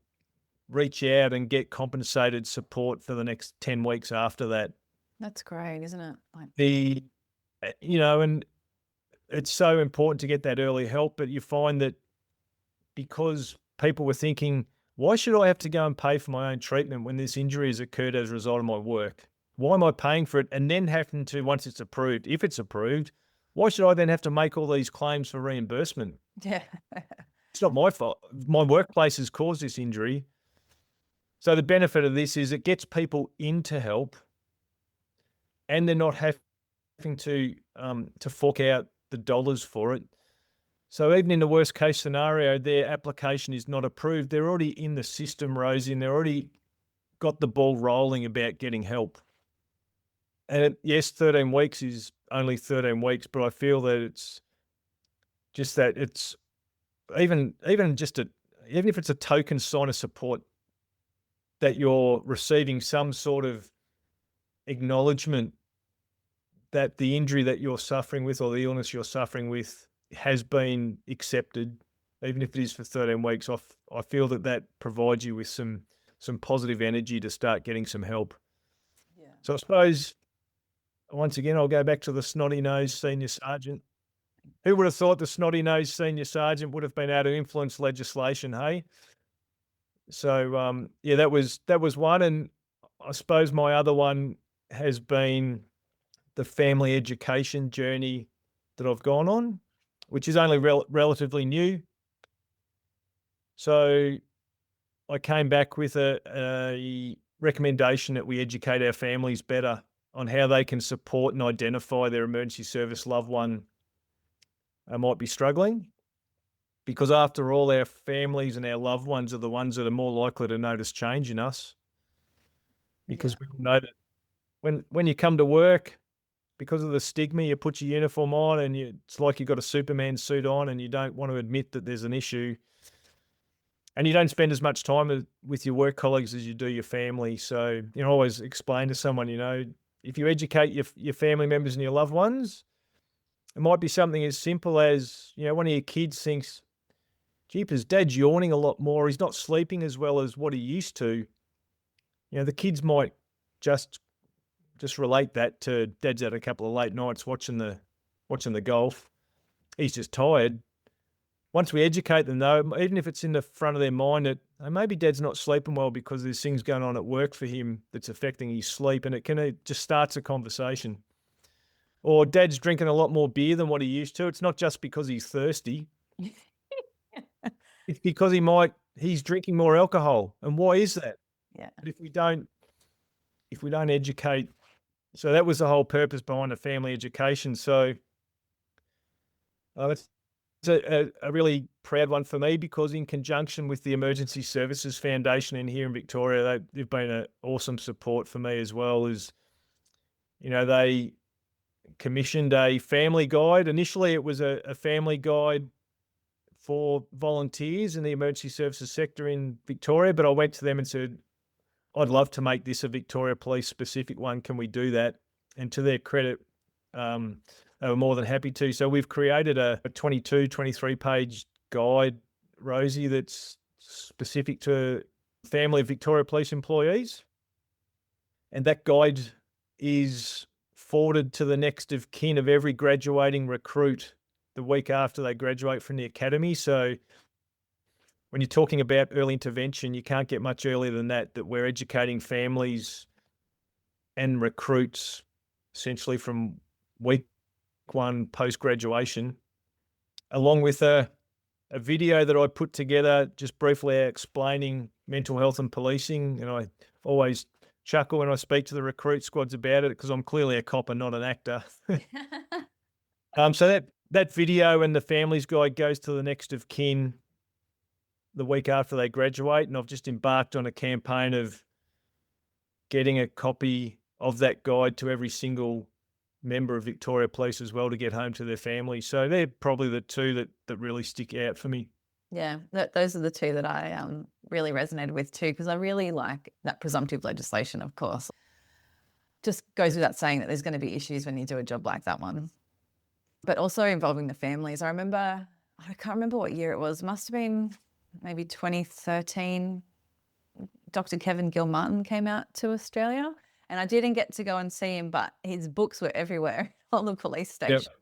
reach out and get compensated support for the next 10 weeks after that. That's great, isn't it? And it's so important to get that early help, but you find that because people were thinking, why should I have to go and pay for my own treatment when this injury has occurred as a result of my work? Why am I paying for it? And then having to, once it's approved, if it's approved, why should I then have to make all these claims for reimbursement? Yeah. It's not my fault. My workplace has caused this injury. So the benefit of this is it gets people into help, and they're not having to fork out the dollars for it. So even in the worst case scenario, their application is not approved. They're already in the system, Rosie, and they're already got the ball rolling about getting help. And yes, 13 weeks is only 13 weeks, but I feel that it's just that it's even if it's a token sign of support that you're receiving some sort of acknowledgement that the injury that you're suffering with or the illness you're suffering with has been accepted, even if it is for 13 weeks, I feel that provides you with some positive energy to start getting some help. Yeah. So I suppose, once again, I'll go back to the snotty-nosed senior sergeant. Who would have thought the snotty-nosed senior sergeant would have been able to influence legislation, hey? So, that was one, and I suppose my other one has been the family education journey that I've gone on, which is only relatively new. So I came back with a recommendation that we educate our families better on how they can support and identify their emergency service loved one who might be struggling. Because after all, our families and our loved ones are the ones that are more likely to notice change in us. Because we all know that when you come to work, because of the stigma, you put your uniform on and it's like you've got a Superman suit on and you don't want to admit that there's an issue. And you don't spend as much time with your work colleagues as you do your family. So, always explain to someone, if you educate your family members and your loved ones, it might be something as simple as, one of your kids thinks, jeepers, Dad's yawning a lot more. He's not sleeping as well as what he used to. The kids might just relate that to Dad's had a couple of late nights watching the golf. He's just tired. Once we educate them, though, even if it's in the front of their mind that maybe Dad's not sleeping well because there's things going on at work for him that's affecting his sleep, and it just starts a conversation. Or Dad's drinking a lot more beer than what he used to. It's not just because he's thirsty. It's because he's drinking more alcohol. And why is that? Yeah. But if if we don't educate, so that was the whole purpose behind the family education. So it's a really proud one for me because in conjunction with the Emergency Services Foundation in here in Victoria, they've been an awesome support for me as well. As they commissioned a family guide. Initially, it was a family guide for volunteers in the emergency services sector in Victoria, but I went to them and said, I'd love to make this a Victoria Police specific one. Can we do that? And to their credit, they were more than happy to. So we've created a 22, 23 page guide, Rosie, that's specific to family of Victoria Police employees. And that guide is forwarded to the next of kin of every graduating recruit the week after they graduate from the academy. So when you're talking about early intervention, you can't get much earlier than that we're educating families and recruits essentially from week one post-graduation, along with a video that I put together just briefly explaining mental health and policing. And I always chuckle when I speak to the recruit squads about it because I'm clearly a cop and not an actor. So that video and the families guide goes to the next of kin the week after they graduate, and I've just embarked on a campaign of getting a copy of that guide to every single member of Victoria Police as well to get home to their families. So they're probably the two that really stick out for me. Yeah, those are the two that I really resonated with too, because I really like that presumptive legislation, of course. Just goes without saying that there's going to be issues when you do a job like that one. But also involving the families. I can't remember what year it was. Must have been maybe 2013. Dr. Kevin Gilmartin came out to Australia, and I didn't get to go and see him, but his books were everywhere on the police stations. Yep.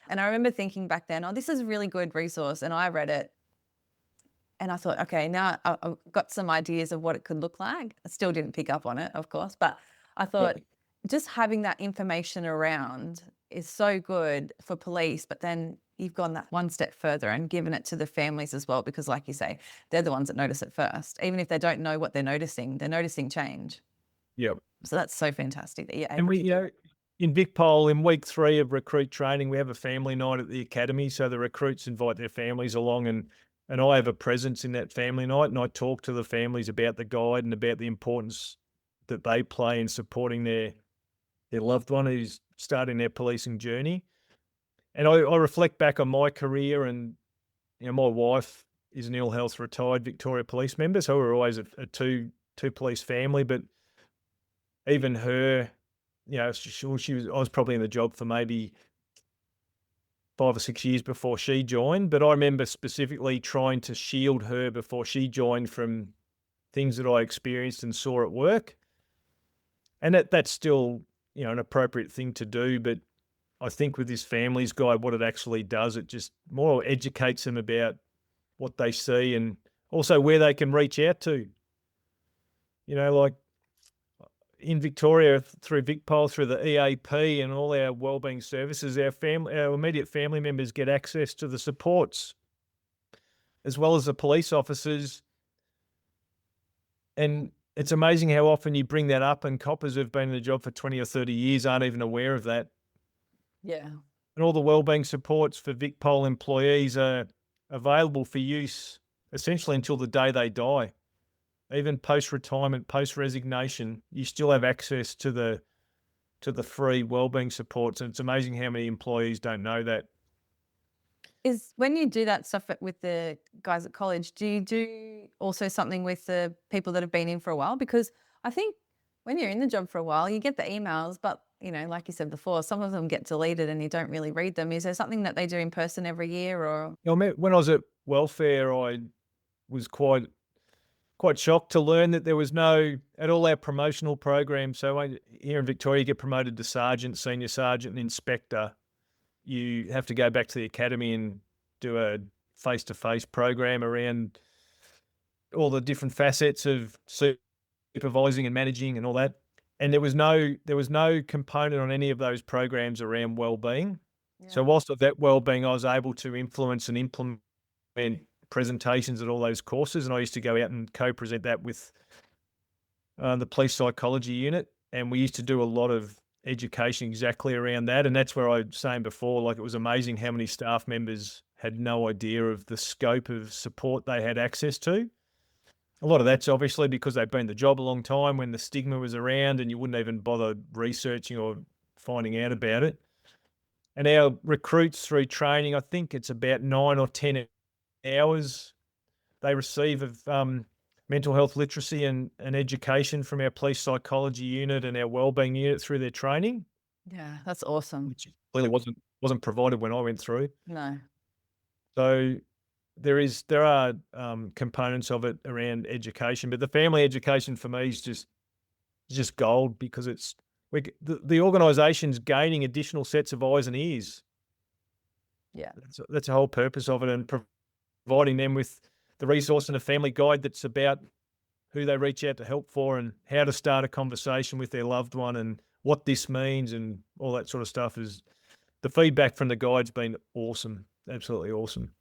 And I remember thinking back then, oh, this is a really good resource. And I read it and I thought, okay, now I've got some ideas of what it could look like. I still didn't pick up on it, of course, but I thought just having that information around is so good for police, but then you've gone that one step further and given it to the families as well, because like you say, they're the ones that notice it first. Even if they don't know what they're noticing change. Yep. So that's so fantastic that you're able and we, in VicPol, in week 3 of recruit training, we have a family night at the academy. So the recruits invite their families along, and I have a presence in that family night, and I talk to the families about the guide and about the importance that they play in supporting their loved one who's starting their policing journey. And I reflect back on my career, and my wife is an ill health retired Victoria Police member, so we're always a two police family. But even her, I was probably in the job for maybe 5 or 6 years before she joined. But I remember specifically trying to shield her before she joined from things that I experienced and saw at work. And that's still, an appropriate thing to do. But I think with this families guide, what it actually does, it just more educates them about what they see and also where they can reach out to. Like in Victoria, through VicPol, through the EAP and all our wellbeing services, our immediate family members get access to the supports as well as the police officers. And it's amazing how often you bring that up, and coppers who've been in the job for 20 or 30 years aren't even aware of that. Yeah. And all the wellbeing supports for VicPol employees are available for use essentially until the day they die. Even post-retirement, post-resignation, you still have access to the free wellbeing supports. And it's amazing how many employees don't know that. Is when you do that stuff with the guys at college, do you do also something with the people that have been in for a while? Because I think when you're in the job for a while, you get the emails, but like you said before, some of them get deleted and you don't really read them. Is there something that they do in person every year, or? When I was at welfare, I was quite shocked to learn that there was no, at all our promotional programs. So here in Victoria, you get promoted to sergeant, senior sergeant, and inspector. You have to go back to the academy and do a face-to-face program around all the different facets of supervising and managing and all that. And there was no component on any of those programs around wellbeing. Yeah. So whilst of that wellbeing, I was able to influence and implement presentations at all those courses, and I used to go out and co-present that with the police psychology unit. and we used to do a lot of education exactly around that. And that's where I was saying before, like, it was amazing how many staff members had no idea of the scope of support they had access to. A lot of that's obviously because they've been in the job a long time when the stigma was around and you wouldn't even bother researching or finding out about it. And our recruits through training, I think it's about 9 or 10 hours they receive of mental health literacy and education from our police psychology unit and our wellbeing unit through their training, Yeah, that's awesome. which clearly wasn't provided when I went through. No. So there are components of it around education, but the family education for me is just gold because the organisation's gaining additional sets of eyes and ears. Yeah. That's the whole purpose of it, and providing them with the resource and a family guide that's about who they reach out to help for and how to start a conversation with their loved one and what this means and all that sort of stuff. Is the feedback from the guide's been awesome, absolutely awesome.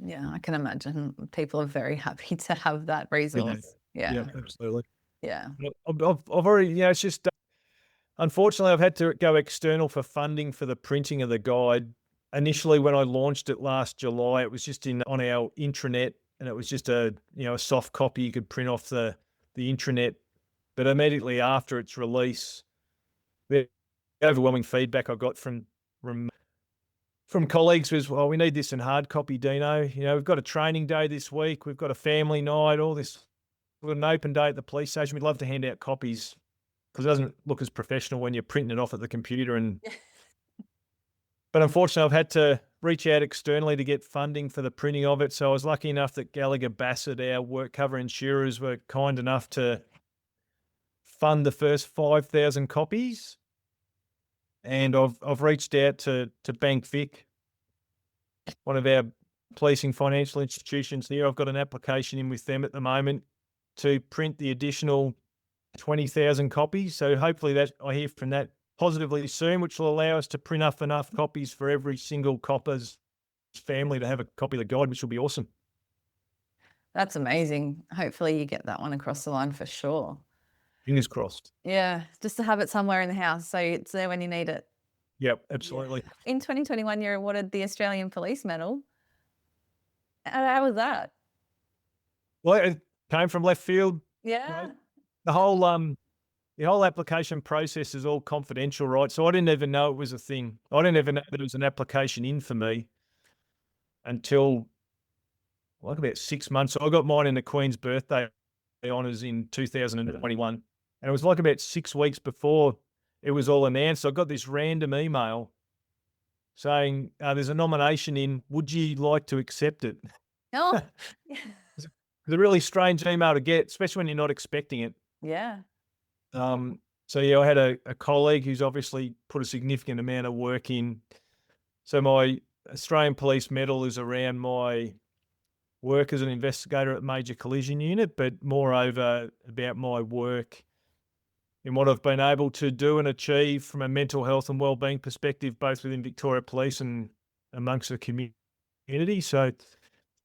Yeah, I can imagine people are very happy to have that resource. Yeah, Yeah. absolutely. Yeah. I've already, it's just unfortunately I've had to go external for funding for the printing of the guide. Initially, when I launched it last July, it was just on our intranet, and it was just a soft copy you could print off the intranet. But immediately after its release, the overwhelming feedback I got from colleagues was, "Well, we need this in hard copy, Dino. We've got a training day this week. We've got a family night. All this. We've got an open day at the police station. We'd love to hand out copies because it doesn't look as professional when you're printing it off at the computer." But unfortunately, I've had to reach out externally to get funding for the printing of it. So I was lucky enough that Gallagher Bassett, our work cover insurers, were kind enough to fund the first 5,000 copies. And I've reached out to Bank Vic, one of our policing financial institutions here. I've got an application in with them at the moment to print the additional 20,000 copies. So hopefully that I hear from that positively soon, which will allow us to print up enough copies for every single copper's family to have a copy of the guide, which will be awesome. That's amazing. Hopefully you get that one across the line for sure. Fingers crossed. Yeah, just to have it somewhere in the house so it's there when you need it. Yep, absolutely. In 2021, you're awarded the Australian Police Medal. How was that? Well, it came from left field. Yeah. Right? The whole application process is all confidential, right? So I didn't even know it was a thing. I didn't even know that it was an application in for me until like about 6 months. So I got mine in the Queen's birthday honours in 2021. And it was like about 6 weeks before it was all announced. I got this random email saying, there's a nomination in, would you like to accept it? Oh. It's a really strange email to get, especially when you're not expecting it. Yeah. So yeah, I had a colleague who's obviously put a significant amount of work in. So my Australian Police Medal is around my work as an investigator at Major Collision Unit, but moreover about my work in what I've been able to do and achieve from a mental health and wellbeing perspective, both within Victoria Police and amongst the community. So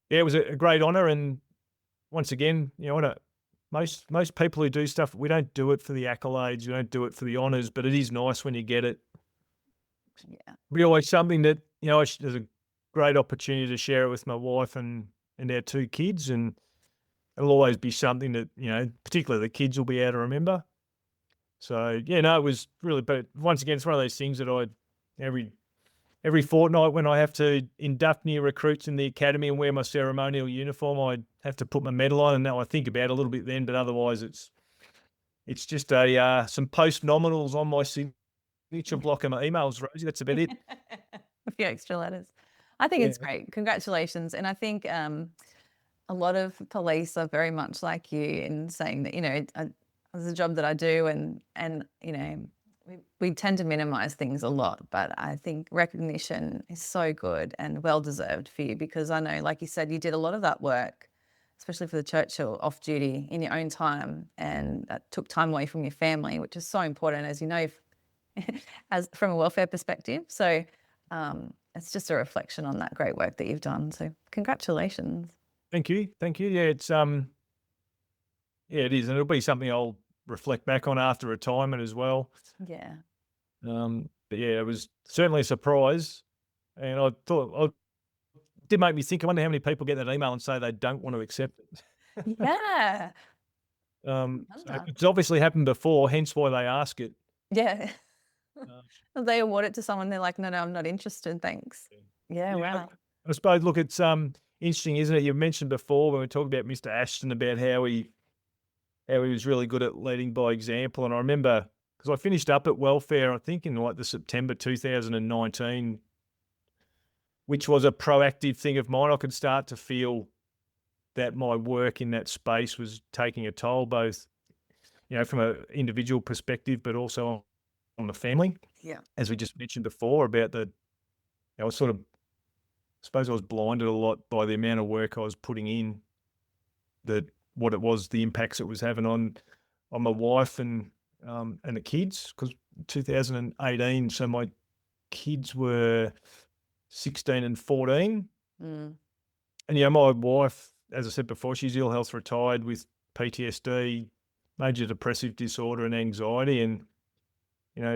yeah, it was a great honour. And once again, most people who do stuff, we don't do it for the accolades, we don't do it for the honours, but it is nice when you get it. Yeah. Really something that, there's a great opportunity to share it with my wife and our 2 kids, and it'll always be something that, particularly the kids will be able to remember. So yeah, no, it was really, but once again, it's one of those things that every fortnight when I have to induct new recruits in the academy and wear my ceremonial uniform, I have to put my medal on, and now I think about it a little bit then, but otherwise it's just some post nominals on my signature block of my emails, Rosie. That's about it. A few extra letters. I think it's Yeah. great. Congratulations. And I think a lot of police are very much like you in saying that, it's a job that I do and we tend to minimize things a lot, but I think recognition is so good and well deserved for you because I know, like you said, you did a lot of that work, especially for the Churchill off duty in your own time, and that took time away from your family, which is so important, as you know, as from a welfare perspective. So it's just a reflection on that great work that you've done. So congratulations. Thank you. Yeah, it's yeah, it is, and it'll be something I'll reflect back on after retirement as well. Yeah. But yeah, it was certainly a surprise, and I thought it did make me think. I wonder how many people get that email and say they don't want to accept it. Yeah. So Wonder. it's obviously happened before, hence why they ask it. Yeah. Um, They award it to someone, they're like, "No, no, I'm not interested, thanks." Yeah, yeah, wow. I suppose. Look, it's interesting, isn't it? You mentioned before when we talked about Mr. Ashton about how he was really good at leading by example, and I remember because I finished up at welfare, I think in like the September 2019, which was a proactive thing of mine. I could start to feel that my work in that space was taking a toll, both from an individual perspective, but also on the family. Yeah. As we just mentioned before about I was sort of, I suppose I was blinded a lot by the amount of work I was putting in, that what it was, the impacts it was having on my wife and the kids. Because 2018, so my kids were 16 and 14. Mm. And my wife, as I said before, she's ill health retired with PTSD, major depressive disorder and anxiety. And,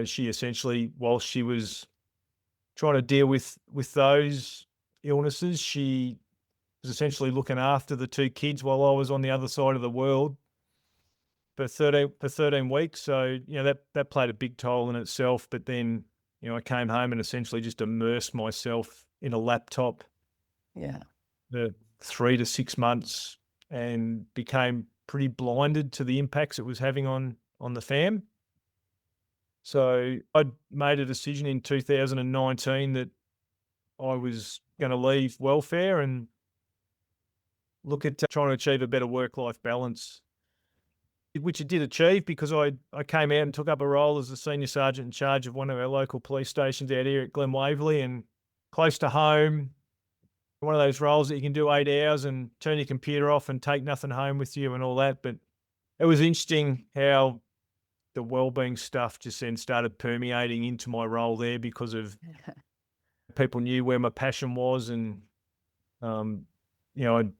she essentially, whilst she was trying to deal with those illnesses, she was essentially looking after the two kids while I was on the other side of the world for 13 weeks. So, that played a big toll in itself. But then, I came home and essentially just immersed myself in a laptop Yeah. the 3 to 6 months and became pretty blinded to the impacts it was having on the fam. So I made a decision in 2019 that I was going to leave welfare and look at trying to achieve a better work-life balance, which it did achieve because I came out and took up a role as the senior sergeant in charge of one of our local police stations out here at Glen Waverley, and close to home. One of those roles that you can do 8 hours and turn your computer off and take nothing home with you and all that. But it was interesting how the wellbeing stuff just then started permeating into my role there because of people knew where my passion was. And, um, you'll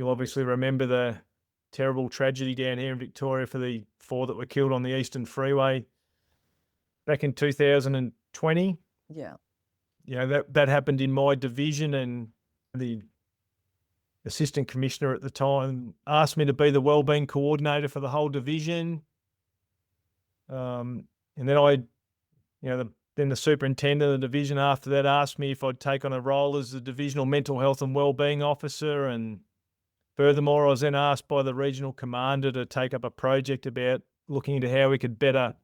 obviously remember the terrible tragedy down here in Victoria for the 4 that were killed on the Eastern Freeway back in 2020. Yeah. That happened in my division, and the assistant commissioner at the time asked me to be the wellbeing coordinator for the whole division. And then then the superintendent of the division after that asked me if I'd take on a role as the divisional mental health and wellbeing officer. And furthermore, I was then asked by the regional commander to take up a project about looking into how we could better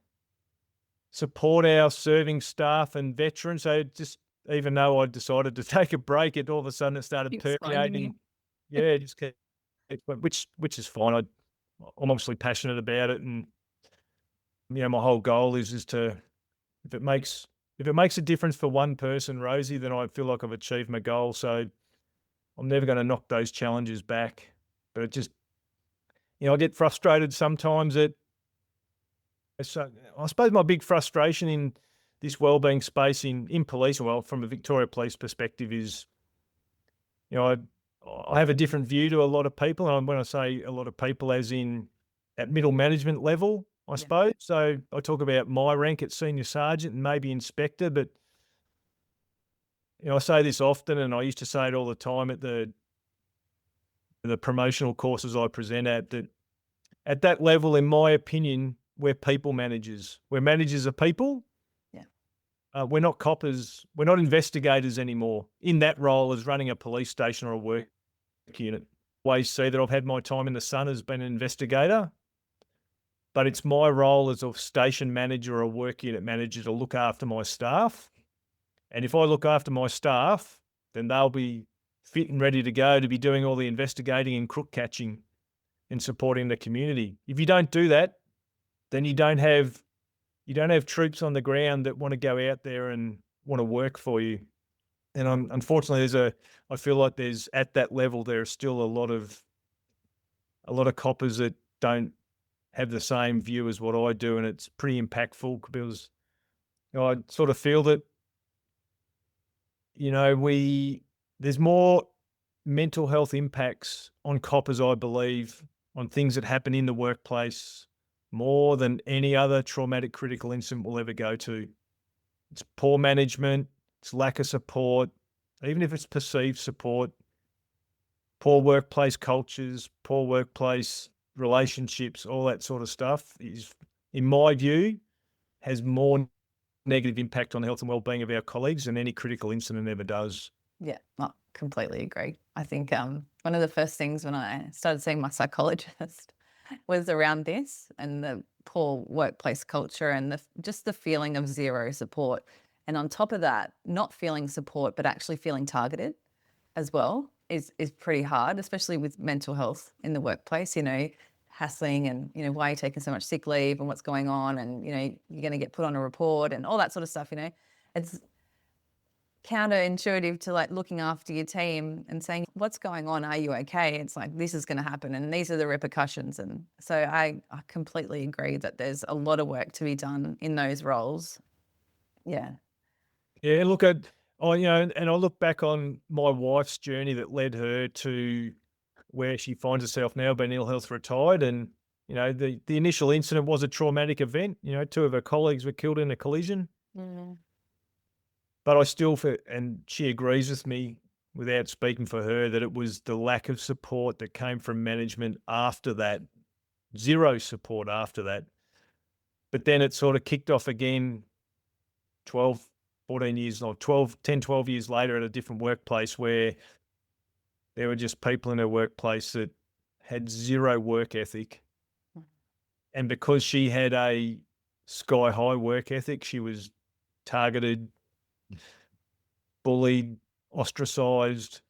support our serving staff and veterans. So just, even though I decided to take a break, all of a sudden it started Keeps finding you. permeating. Yeah, just kept, which is fine. I'm obviously passionate about it, and my whole goal is to, if it makes a difference for one person, Rosie, then I feel like I've achieved my goal. So I'm never going to knock those challenges back. But it just, I get frustrated sometimes at. So I suppose my big frustration in this wellbeing space in police, well, from a Victoria Police perspective, is, I have a different view to a lot of people, and when I say a lot of people, as in at middle management level, I suppose. So I talk about my rank at senior sergeant and maybe inspector, but I say this often, and I used to say it all the time at the promotional courses I present that at that level, in my opinion, we're people managers. We're managers of people. Yeah. We're not coppers. We're not investigators anymore in that role as running a police station or a work unit. Always see that I've had my time in the sun as being an investigator, but it's my role as a station manager or a work unit manager to look after my staff. And if I look after my staff, then they'll be fit and ready to go to be doing all the investigating and crook catching and supporting the community. If you don't do that, then you don't have troops on the ground that want to go out there and want to work for you. And unfortunately, I feel like there's, at that level, there are still a lot of coppers that don't have the same view as what I do, and it's pretty impactful because I sort of feel that there's more mental health impacts on coppers, I believe, on things that happen in the workplace more than any other traumatic critical incident will ever go to. It's poor management, it's lack of support, even if it's perceived support, poor workplace cultures, poor workplace relationships, all that sort of stuff is, in my view, has more negative impact on the health and well-being of our colleagues than any critical incident ever does. Yeah, I completely agree. I think one of the first things when I started seeing my psychologist was around this and the poor workplace culture and just the feeling of zero support. And on top of that, not feeling support, but actually feeling targeted as well is pretty hard, especially with mental health in the workplace, hassling and, why are you taking so much sick leave and what's going on? And, you're going to get put on a report and all that sort of stuff, It's counterintuitive to like looking after your team and saying, what's going on? Are you okay? It's like, this is going to happen and these are the repercussions. And so I completely agree that there's a lot of work to be done in those roles. Yeah. Yeah, and I look back on my wife's journey that led her to where she finds herself now, being ill health retired. And, the initial incident was a traumatic event. Two of her colleagues were killed in a collision. Mm. But I still feel, and she agrees with me without speaking for her, that it was the lack of support that came from management after that, zero support after that. But then it sort of kicked off again 12, 14 years, or 12 years later at a different workplace where there were just people in her workplace that had zero work ethic. And because she had a sky high work ethic, she was targeted, bullied, ostracized,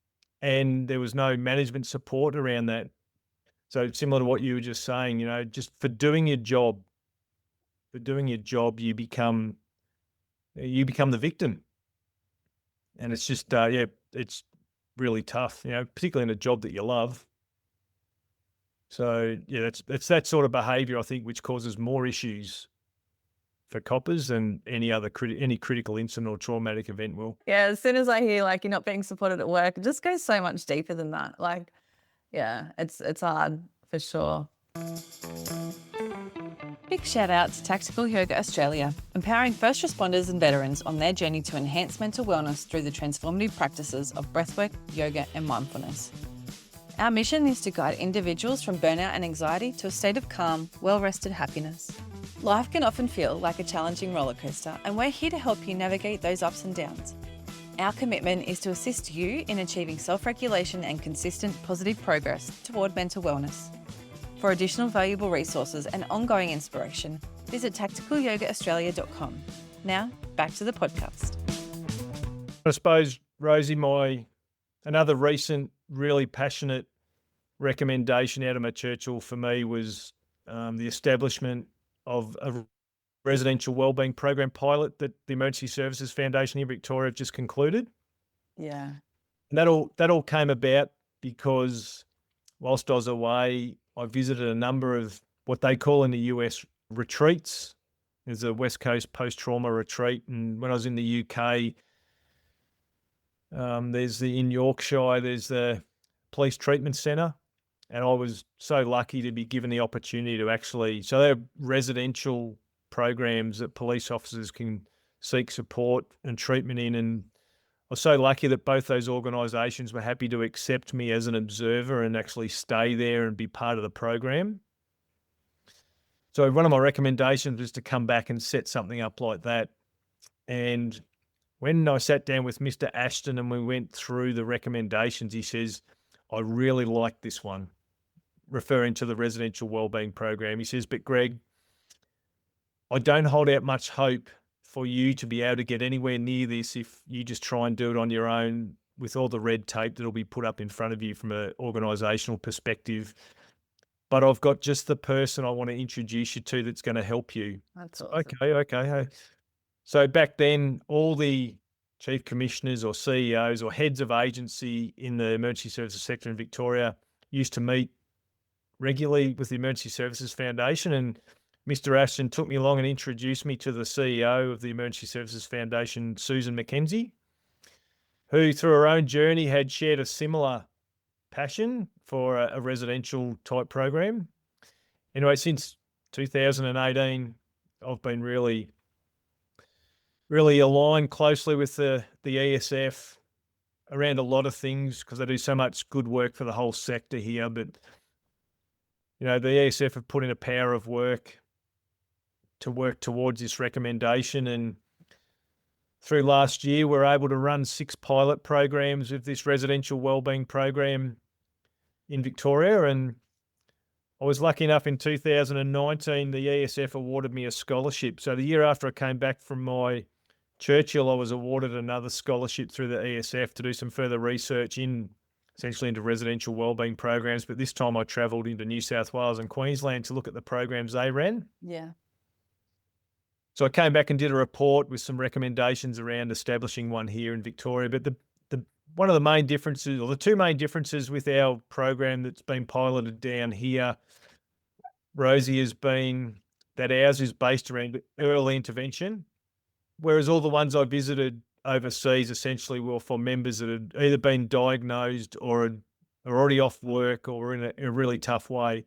and there was no management support around that. So similar to what you were just saying, just for doing your job, you become the victim. And it's just, it's really tough, particularly in a job that you love. So yeah, it's that sort of behaviour, I think, which causes more issues for coppers than any critical incident or traumatic event will. Yeah. As soon as I hear like you're not being supported at work, it just goes so much deeper than that. Like, yeah, it's hard for sure. Big shout out to Tactical Yoga Australia, empowering first responders and veterans on their journey to enhance mental wellness through the transformative practices of breathwork, yoga, and mindfulness. Our mission is to guide individuals from burnout and anxiety to a state of calm, well-rested happiness. Life can often feel like a challenging rollercoaster, and we're here to help you navigate those ups and downs. Our commitment is to assist you in achieving self-regulation and consistent positive progress toward mental wellness. For additional valuable resources and ongoing inspiration, visit tacticalyogaaustralia.com. Now, back to the podcast. I suppose, Rosie, another recent, really passionate recommendation out of my Churchill for me was the establishment of a residential wellbeing program pilot that the Emergency Services Foundation here in Victoria have just concluded. Yeah. And that all came about because whilst I was away, I visited a number of what they call in the US retreats. There's a West Coast post-trauma retreat. And when I was in the UK, in Yorkshire, there's the Police Treatment Centre. And I was so lucky to be given the opportunity to so they're residential programs that police officers can seek support and treatment in. And I was so lucky that both those organisations were happy to accept me as an observer and actually stay there and be part of the program. So one of my recommendations was to come back and set something up like that. And when I sat down with Mr. Ashton and we went through the recommendations, he says, I really like this one, referring to the residential wellbeing program. He says, but Greg, I don't hold out much hope for you to be able to get anywhere near this if you just try and do it on your own with all the red tape that'll be put up in front of you from an organisational perspective. But I've got just the person I want to introduce you to that's going to help you. That's awesome. Okay. So back then, all the chief commissioners or CEOs or heads of agency in the emergency services sector in Victoria used to meet regularly with the Emergency Services Foundation, and Mr. Ashton took me along and introduced me to the CEO of the Emergency Services Foundation, Susan McKenzie, who through her own journey had shared a similar passion for a residential type program. Anyway, since 2018, I've been really aligned closely with the ESF around a lot of things because they do so much good work for the whole sector here. But, the ESF have put in a power of work to work towards this recommendation. And through last year, we're able to run 6 pilot programs with this residential wellbeing program in Victoria. And I was lucky enough in 2019, the ESF awarded me a scholarship. So the year after I came back from my Churchill, I was awarded another scholarship through the ESF to do some further research essentially into residential wellbeing programs. But this time I travelled into New South Wales and Queensland to look at the programs they ran. Yeah. So I came back and did a report with some recommendations around establishing one here in Victoria. But the one of the main differences, or the two main differences with our program that's been piloted down here, Rosie, has been that ours is based around early intervention, whereas all the ones I visited overseas essentially were for members that had either been diagnosed or are already off work or were in a really tough way.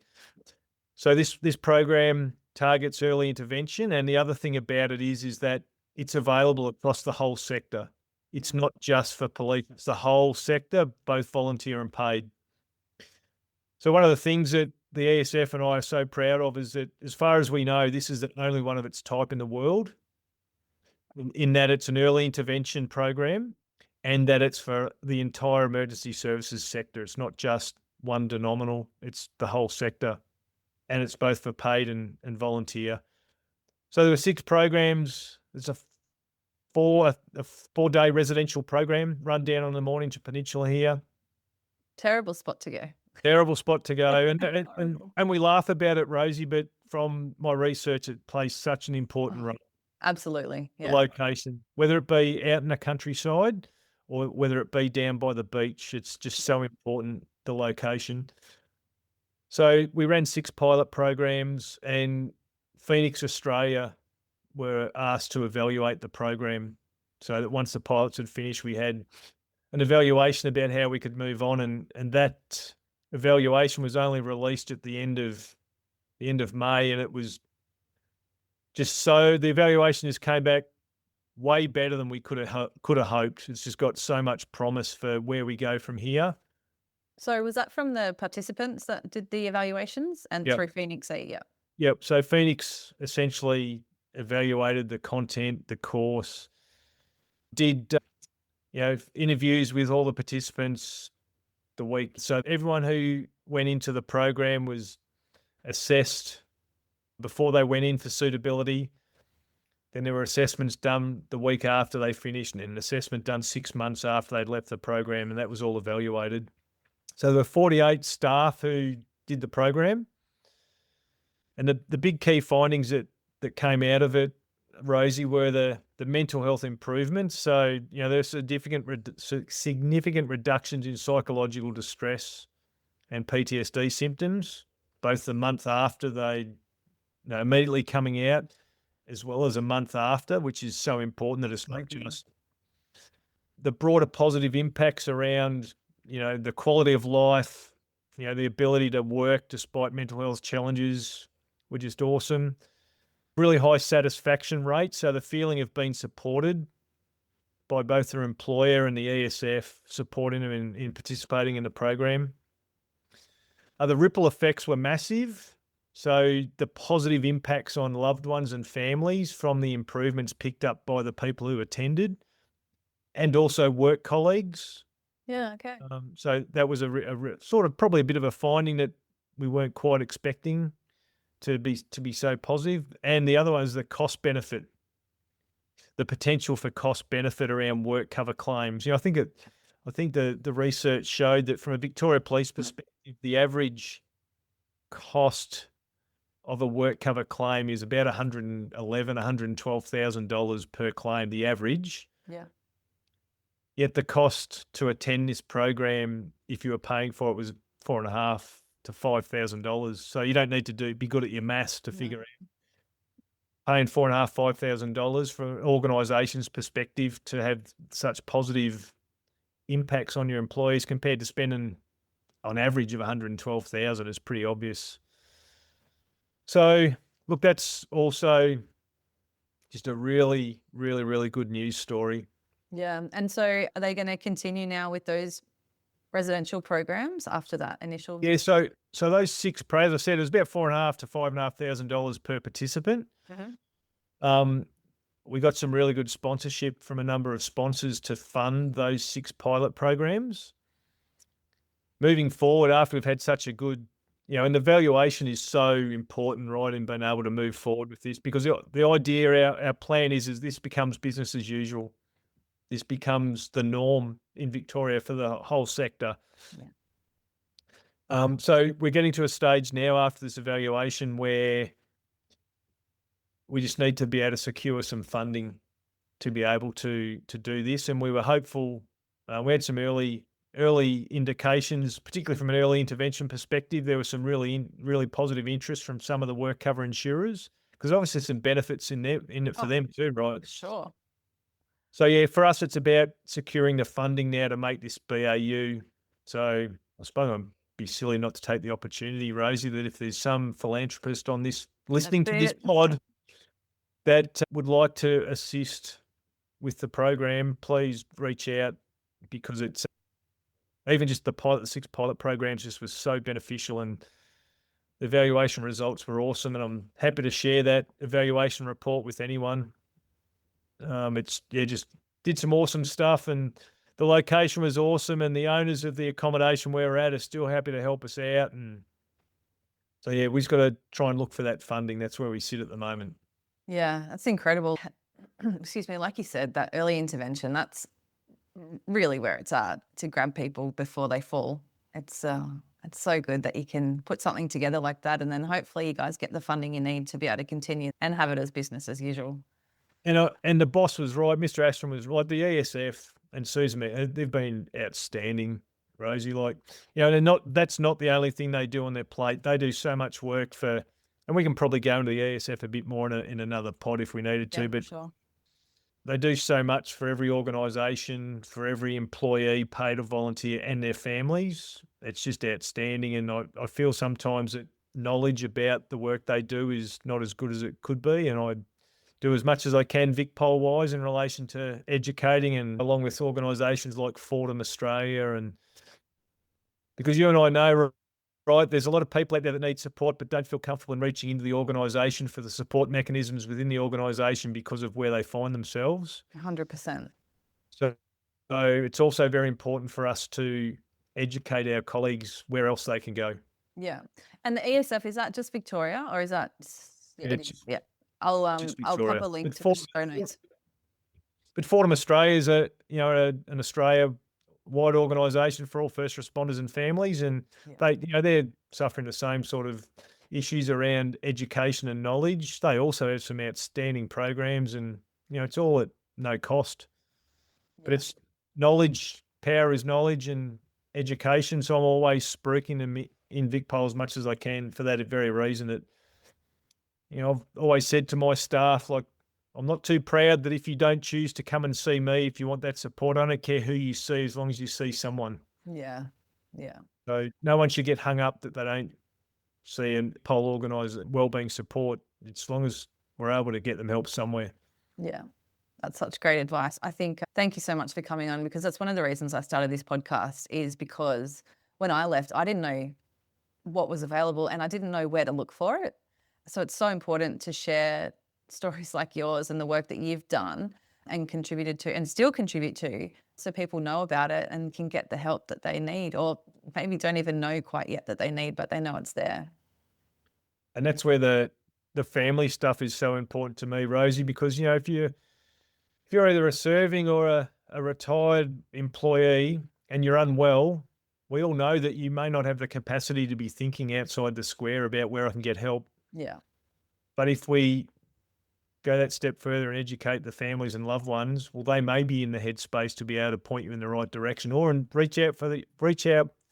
So this program targets early intervention, and the other thing about it is that it's available across the whole sector. It's not just for police, it's the whole sector, both volunteer and paid. So one of the things that the ESF and I are so proud of is that, as far as we know, this is the only one of its type in the world, in that it's an early intervention program and that it's for the entire emergency services sector. It's not just one denominal, it's the whole sector, and it's both for paid and volunteer. So there were 6 programs. There's a 4-day residential program run down on the Mornington Peninsula here. Terrible spot to go. Terrible spot to go. And we laugh about it, Rosie, but from my research, it plays such an important role. Absolutely. The Yeah. location, whether it be out in the countryside or whether it be down by the beach, it's just so important, the location. So we ran 6 pilot programs, and Phoenix, Australia were asked to evaluate the program, so that once the pilots had finished, we had an evaluation about how we could move on, and that evaluation was only released at the end of May, and it was just so the evaluation just came back way better than we could have hoped. It's just got so much promise for where we go from here. So was that from the participants that did the evaluations and Yep. through Phoenix? Yeah. Yep. So Phoenix essentially evaluated the content, the course, did interviews with all the participants the week. So everyone who went into the program was assessed before they went in for suitability. Then there were assessments done the week after they finished, and an assessment done 6 months after they'd left the program, and that was all evaluated. So there were 48 staff who did the program. And the big key findings that came out of it, Rosie, were the mental health improvements. So, there's significant reductions in psychological distress and PTSD symptoms, both the month after they, immediately coming out, as well as a month after, which is so important that it's not just the broader positive impacts around, the quality of life, the ability to work despite mental health challenges were just awesome. Really high satisfaction rate. So the feeling of being supported by both their employer and the ESF supporting them in participating in the program. The ripple effects were massive. So the positive impacts on loved ones and families from the improvements picked up by the people who attended, and also work colleagues. Yeah. Okay. So that was a sort of probably a bit of a finding that we weren't quite expecting to be so positive. And the other one is the cost benefit, the potential for cost benefit around work cover claims. I think the research showed that from a Victoria Police perspective, the average cost of a work cover claim is about $111,000, $112,000 per claim, the average. Yeah. Yet the cost to attend this program, if you were paying for it, was $4,500 to $5,000. So you don't need to be good at your maths to figure out paying $4,500, $5,000 from an organisation's perspective to have such positive impacts on your employees compared to spending on average of $112,000 is pretty obvious. So Look, that's also just a really, really, really good news story. Yeah. And so are they going to continue now with those residential programs after that initial? Yeah, so those 6 as I said, it was about 4,500 to $5,500 per participant. Mhm. Um, we got some really good sponsorship from a number of sponsors to fund those 6 pilot programs. Moving forward, after we've had such a good, and the valuation is so important, right, in being able to move forward with this, because the idea, our plan is this becomes business as usual. This becomes the norm in Victoria for the whole sector. Yeah. So we're getting to a stage now after this evaluation where we just need to be able to secure some funding to be able to do this, and we were hopeful. We had some early indications, particularly from an early intervention perspective. There was some really positive interest from some of the work cover insurers, because obviously some benefits in it for Oh, them too, right? sure. So yeah, for us, it's about securing the funding now to make this BAU. So I suppose I'd be silly not to take the opportunity, Rosie, that if there's some philanthropist on this That's listening to this it. pod that would like to assist with the program, please reach out, because it's even just the 6 pilot programs just was so beneficial, and the evaluation results were awesome. And I'm happy to share that evaluation report with anyone. It's just did some awesome stuff, and the location was awesome, and the owners of the accommodation where we're at are still happy to help us out. And so yeah, we've just got to try and look for that funding. That's where we sit at the moment. Yeah, that's incredible. Excuse me, like you said, that early intervention, that's really where it's at, to grab people before they fall. It's so good that you can put something together like that, and then hopefully you guys get the funding you need to be able to continue and have it as business as usual. And the boss was right. Mr. Astron was right. The ESF and Susan, they've been outstanding, Rosie. Like, that's not the only thing they do on their plate. They do so much work for, and we can probably go into the ESF a bit more in another pod if we needed to, Yeah, for but sure. they do so much for every organisation, for every employee, paid or volunteer, and their families. It's just outstanding. And I feel sometimes that knowledge about the work they do is not as good as it could be. And I do as much as I can VicPol wise in relation to educating, and along with organisations like Fordham Australia. And because you and I know, right, there's a lot of people out there that need support but don't feel comfortable in reaching into the organisation for the support mechanisms within the organisation because of where they find themselves. 100%. So, it's also very important for us to educate our colleagues where else they can go. Yeah. And the ESF, is that just Victoria, or is that? Yeah, it It's is. Yeah. just I'll pop Victoria. a link But to the show notes. Fordham Australia is an Australia-wide organisation for all first responders and families, and Yeah. they're suffering the same sort of issues around education and knowledge. They also have some outstanding programs, and it's all at no cost. But Yeah. it's knowledge, power is knowledge, and education. So I'm always speaking in VicPol as much as I can for that very reason. That I've always said to my staff, like, I'm not too proud that if you don't choose to come and see me, if you want that support, I don't care who you see, as long as you see someone. Yeah. Yeah. So no one should get hung up that they don't see a pole organised wellbeing support, as long as we're able to get them help somewhere. Yeah. That's such great advice. I think, thank you so much for coming on, because that's one of the reasons I started this podcast, is because when I left, I didn't know what was available and I didn't know where to look for it. So it's so important to share stories like yours and the work that you've done and contributed to and still contribute to, so people know about it and can get the help that they need, or maybe don't even know quite yet that they need, but they know it's there. And that's where the family stuff is so important to me, Rosie, because if you're either a serving or a retired employee and you're unwell, we all know that you may not have the capacity to be thinking outside the square about where I can get help. Yeah. But if we go that step further and educate the families and loved ones, well, they may be in the headspace to be able to point you in the right direction, or and reach out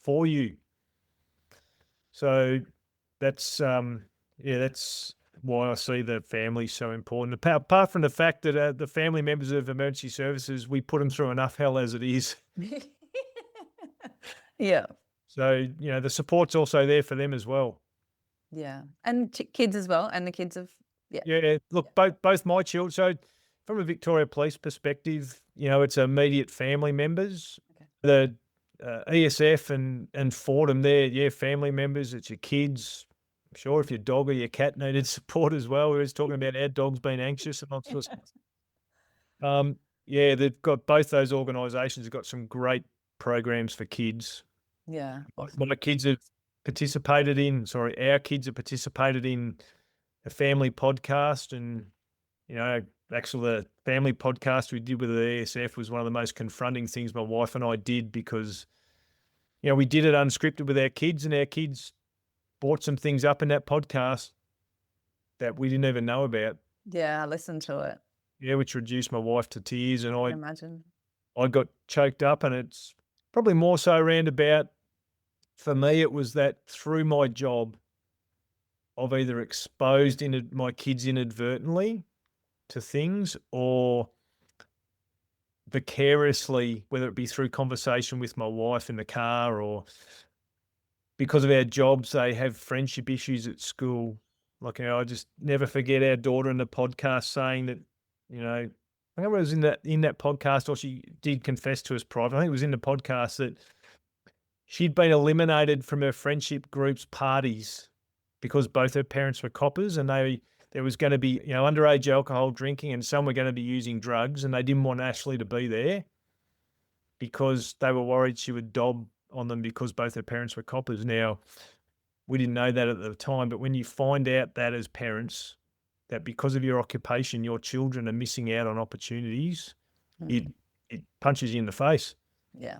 for you. So that's that's why I see the family so important. Apart from the fact that the family members of emergency services, we put them through enough hell as it is. Yeah. So the support's also there for them as well. Yeah. And kids as well. And the kids of, yeah. Yeah, look, both my children. So, from a Victoria Police perspective, it's immediate family members. Okay. The ESF and Fordham, they're family members. It's your kids. I'm sure if your dog or your cat needed support as well. We were talking about our dogs being anxious and all sorts. Yeah, they've got both those organisations have got some great programs for kids. Yeah. Awesome. My kids have participated in. Sorry, our kids have participated in a family podcast, and actually the family podcast we did with the ESF was one of the most confronting things my wife and I did, because we did it unscripted with our kids, and our kids brought some things up in that podcast that we didn't even know about. Yeah. I listened to it. Yeah, which reduced my wife to tears, and I can imagine. I got choked up, and it's probably more so around about, for me, it was that through my job, I've either exposed my kids inadvertently to things, or vicariously, whether it be through conversation with my wife in the car, or because of our jobs, they have friendship issues at school. Like, I just never forget our daughter in the podcast saying that, I remember it was in that podcast, or she did confess to us private. I think it was in the podcast that she'd been eliminated from her friendship group's parties because both her parents were coppers, and there was going to be, underage alcohol drinking, and some were going to be using drugs, and they didn't want Ashley to be there because they were worried she would dob on them because both her parents were coppers. Now, we didn't know that at the time, but when you find out that as parents, that because of your occupation, your children are missing out on opportunities, it punches you in the face. Yeah.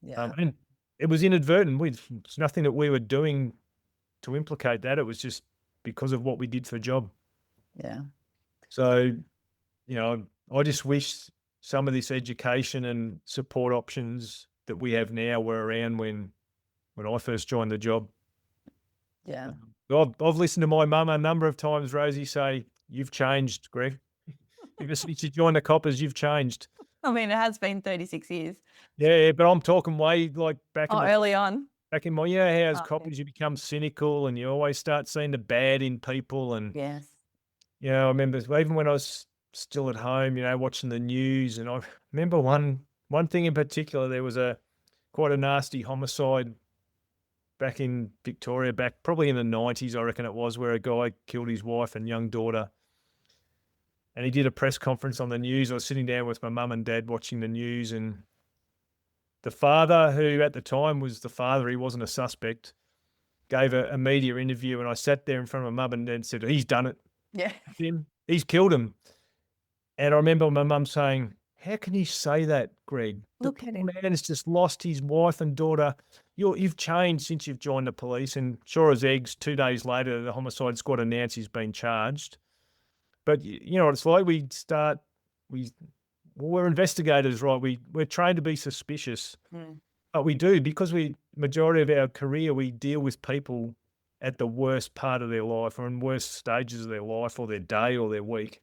Yeah. And it was inadvertent. It's nothing that we were doing to implicate that. It was just because of what we did for a job. Yeah. So, I just wish some of this education and support options that we have now were around when I first joined the job. Yeah. I've listened to my mum a number of times, Rosie, say, "You've changed, Greg. Ever since you joined the coppers, you've changed." I mean, it has been 36 years. Yeah, but I'm talking way like back in Early on. back in my, how as Oh, coppers okay. you become cynical and you always start seeing the bad in people. And Yes. I remember even when I was still at home, watching the news, and I remember one thing in particular. There was quite a nasty homicide back in Victoria, back probably in the 90s, I reckon it was, where a guy killed his wife and young daughter. And he did a press conference on the news. I was sitting down with my mum and dad watching the news, and the father, who at the time was the father, he wasn't a suspect, gave a media interview, and I sat there in front of my mum and dad and said, "He's done it. Yeah. He's killed him." And I remember my mum saying, "How can you say that, Greg? The Look at poor him. man has just lost his wife and daughter. You've changed since you've joined the police." And sure as eggs, 2 days later, the homicide squad announced he's been charged. But you know what it's like. We're investigators, right? We're trained to be suspicious, but we do, because majority of our career we deal with people at the worst part of their life, or in worst stages of their life, or their day, or their week.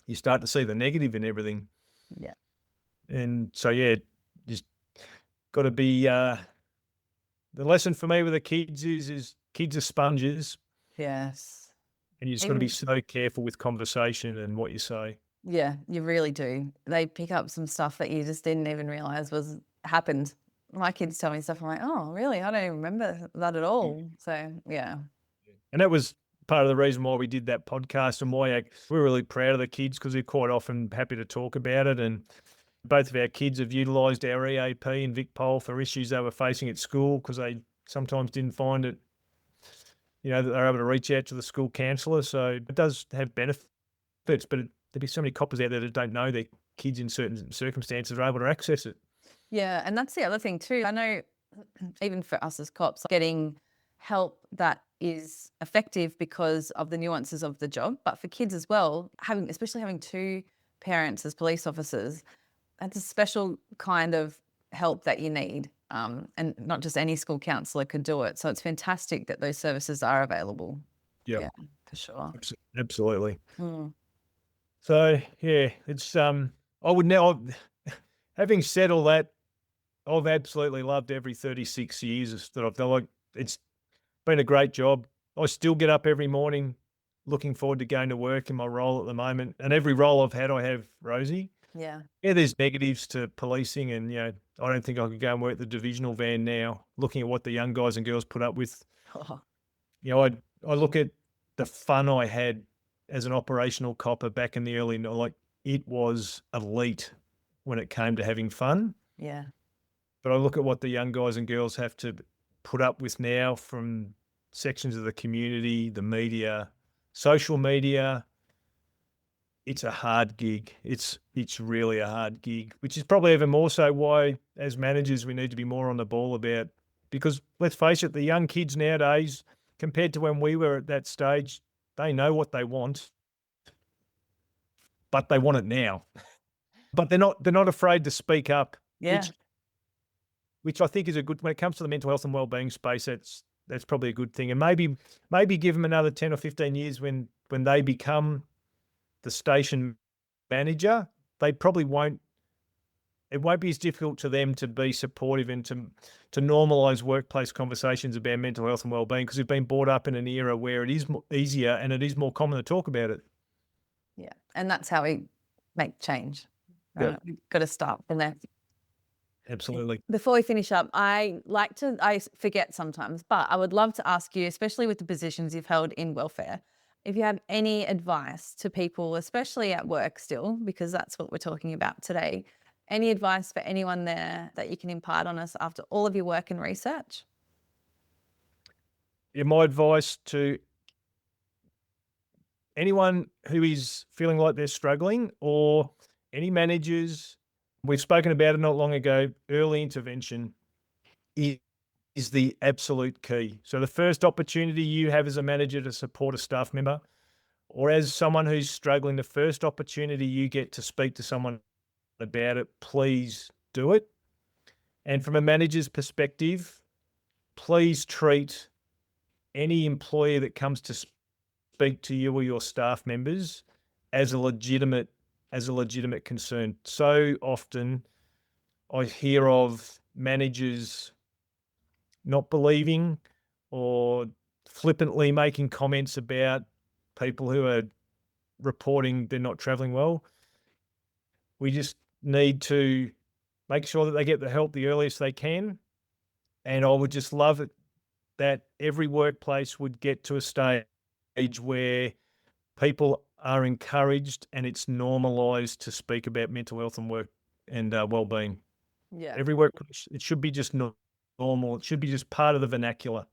You start to see the negative in everything. Yeah. And so, just got to be, the lesson for me with the kids is kids are sponges, Yes. and you just got to be so careful with conversation and what you say. Yeah, you really do. They pick up some stuff that you just didn't even realize happened. My kids tell me stuff. I'm like, oh, really? I don't even remember that at all. So, yeah. And that was part of the reason why we did that podcast, and why we're really proud of the kids, because they're quite often happy to talk about it. And both of our kids have utilised our EAP and VicPol for issues they were facing at school, because they sometimes didn't find it, that they're able to reach out to the school counsellor. So it does have benefits, but there'd be so many coppers out there that don't know their kids in certain circumstances are able to access it. Yeah. And that's the other thing too. I know even for us as cops, getting help that is effective because of the nuances of the job, but for kids as well, especially having two parents as police officers, that's a special kind of help that you need. And not just any school counsellor could do it. So it's fantastic that those services are available. Yep. Yeah, for sure. Absolutely. So it's I would now, having said all that, I've absolutely loved every 36 years that I've done. Like, it's been a great job. I still get up every morning looking forward to going to work in my role at the moment. And every role I've had, I have, Rosie. Yeah. Yeah, there's negatives to policing, and I don't think I could go and work the divisional van now. Looking at what the young guys and girls put up with, Oh, I look at the fun I had as an operational copper back in the early, like it was elite when it came to having fun. yeah. But I look at what the young guys and girls have to put up with now from sections of the community, the media, social media. It's a hard gig. It's really a hard gig, which is probably even more so why, as managers, we need to be more on the ball about, because let's face it, the young kids nowadays, compared to when we were at that stage, they know what they want, but they want it now. But they're not afraid to speak up, Yeah. which I think is a good, when it comes to the mental health and wellbeing space, that's probably a good thing. And maybe give them another 10 or 15 years when they become the station manager, it won't be as difficult to them to be supportive and to normalise workplace conversations about mental health and wellbeing, because we've been brought up in an era where it is easier and it is more common to talk about it. Yeah. And that's how we make change. Right? Yeah. We've got to start from there. Absolutely. Before we finish up, I forget sometimes, but I would love to ask you, especially with the positions you've held in welfare, if you have any advice to people, especially at work still, because that's what we're talking about today. Any advice for anyone there that you can impart on us after all of your work and research? Yeah, my advice to anyone who is feeling like they're struggling, or any managers, we've spoken about it not long ago, early intervention is the absolute key. So the first opportunity you have as a manager to support a staff member, or as someone who's struggling, the first opportunity you get to speak to someone about it, please do it. And from a manager's perspective, please treat any employee that comes to speak to you or your staff members as a legitimate concern. So often I hear of managers not believing or flippantly making comments about people who are reporting they're not traveling well. We just need to make sure that they get the help the earliest they can. And I would just love it that every workplace would get to a stage where people are encouraged and it's normalised to speak about mental health and work and well-being. Yeah. Every workplace, it should be just normal. It should be just part of the vernacular.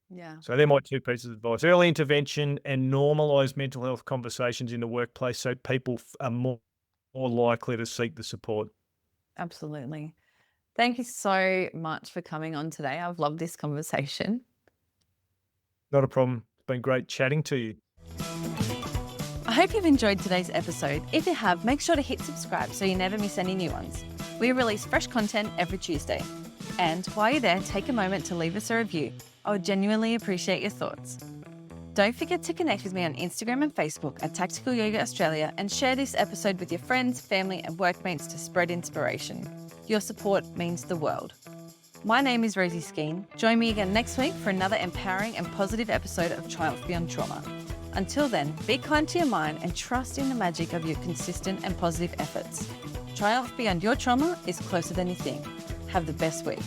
Yeah. So they're my two pieces of advice: early intervention and normalise mental health conversations in the workplace, so people are more likely to seek the support. Absolutely. Thank you so much for coming on today. I've loved this conversation. Not a problem. It's been great chatting to you. I hope you've enjoyed today's episode. If you have, make sure to hit subscribe so you never miss any new ones. We release fresh content every Tuesday. And while you're there, take a moment to leave us a review. I would genuinely appreciate your thoughts. Don't forget to connect with me on Instagram and Facebook at Tactical Yoga Australia, and share this episode with your friends, family and workmates to spread inspiration. Your support means the world. My name is Rosie Skeen. Join me again next week for another empowering and positive episode of Triumph Beyond Trauma. Until then, be kind to your mind and trust in the magic of your consistent and positive efforts. Triumph beyond your trauma is closer than you think. Have the best week.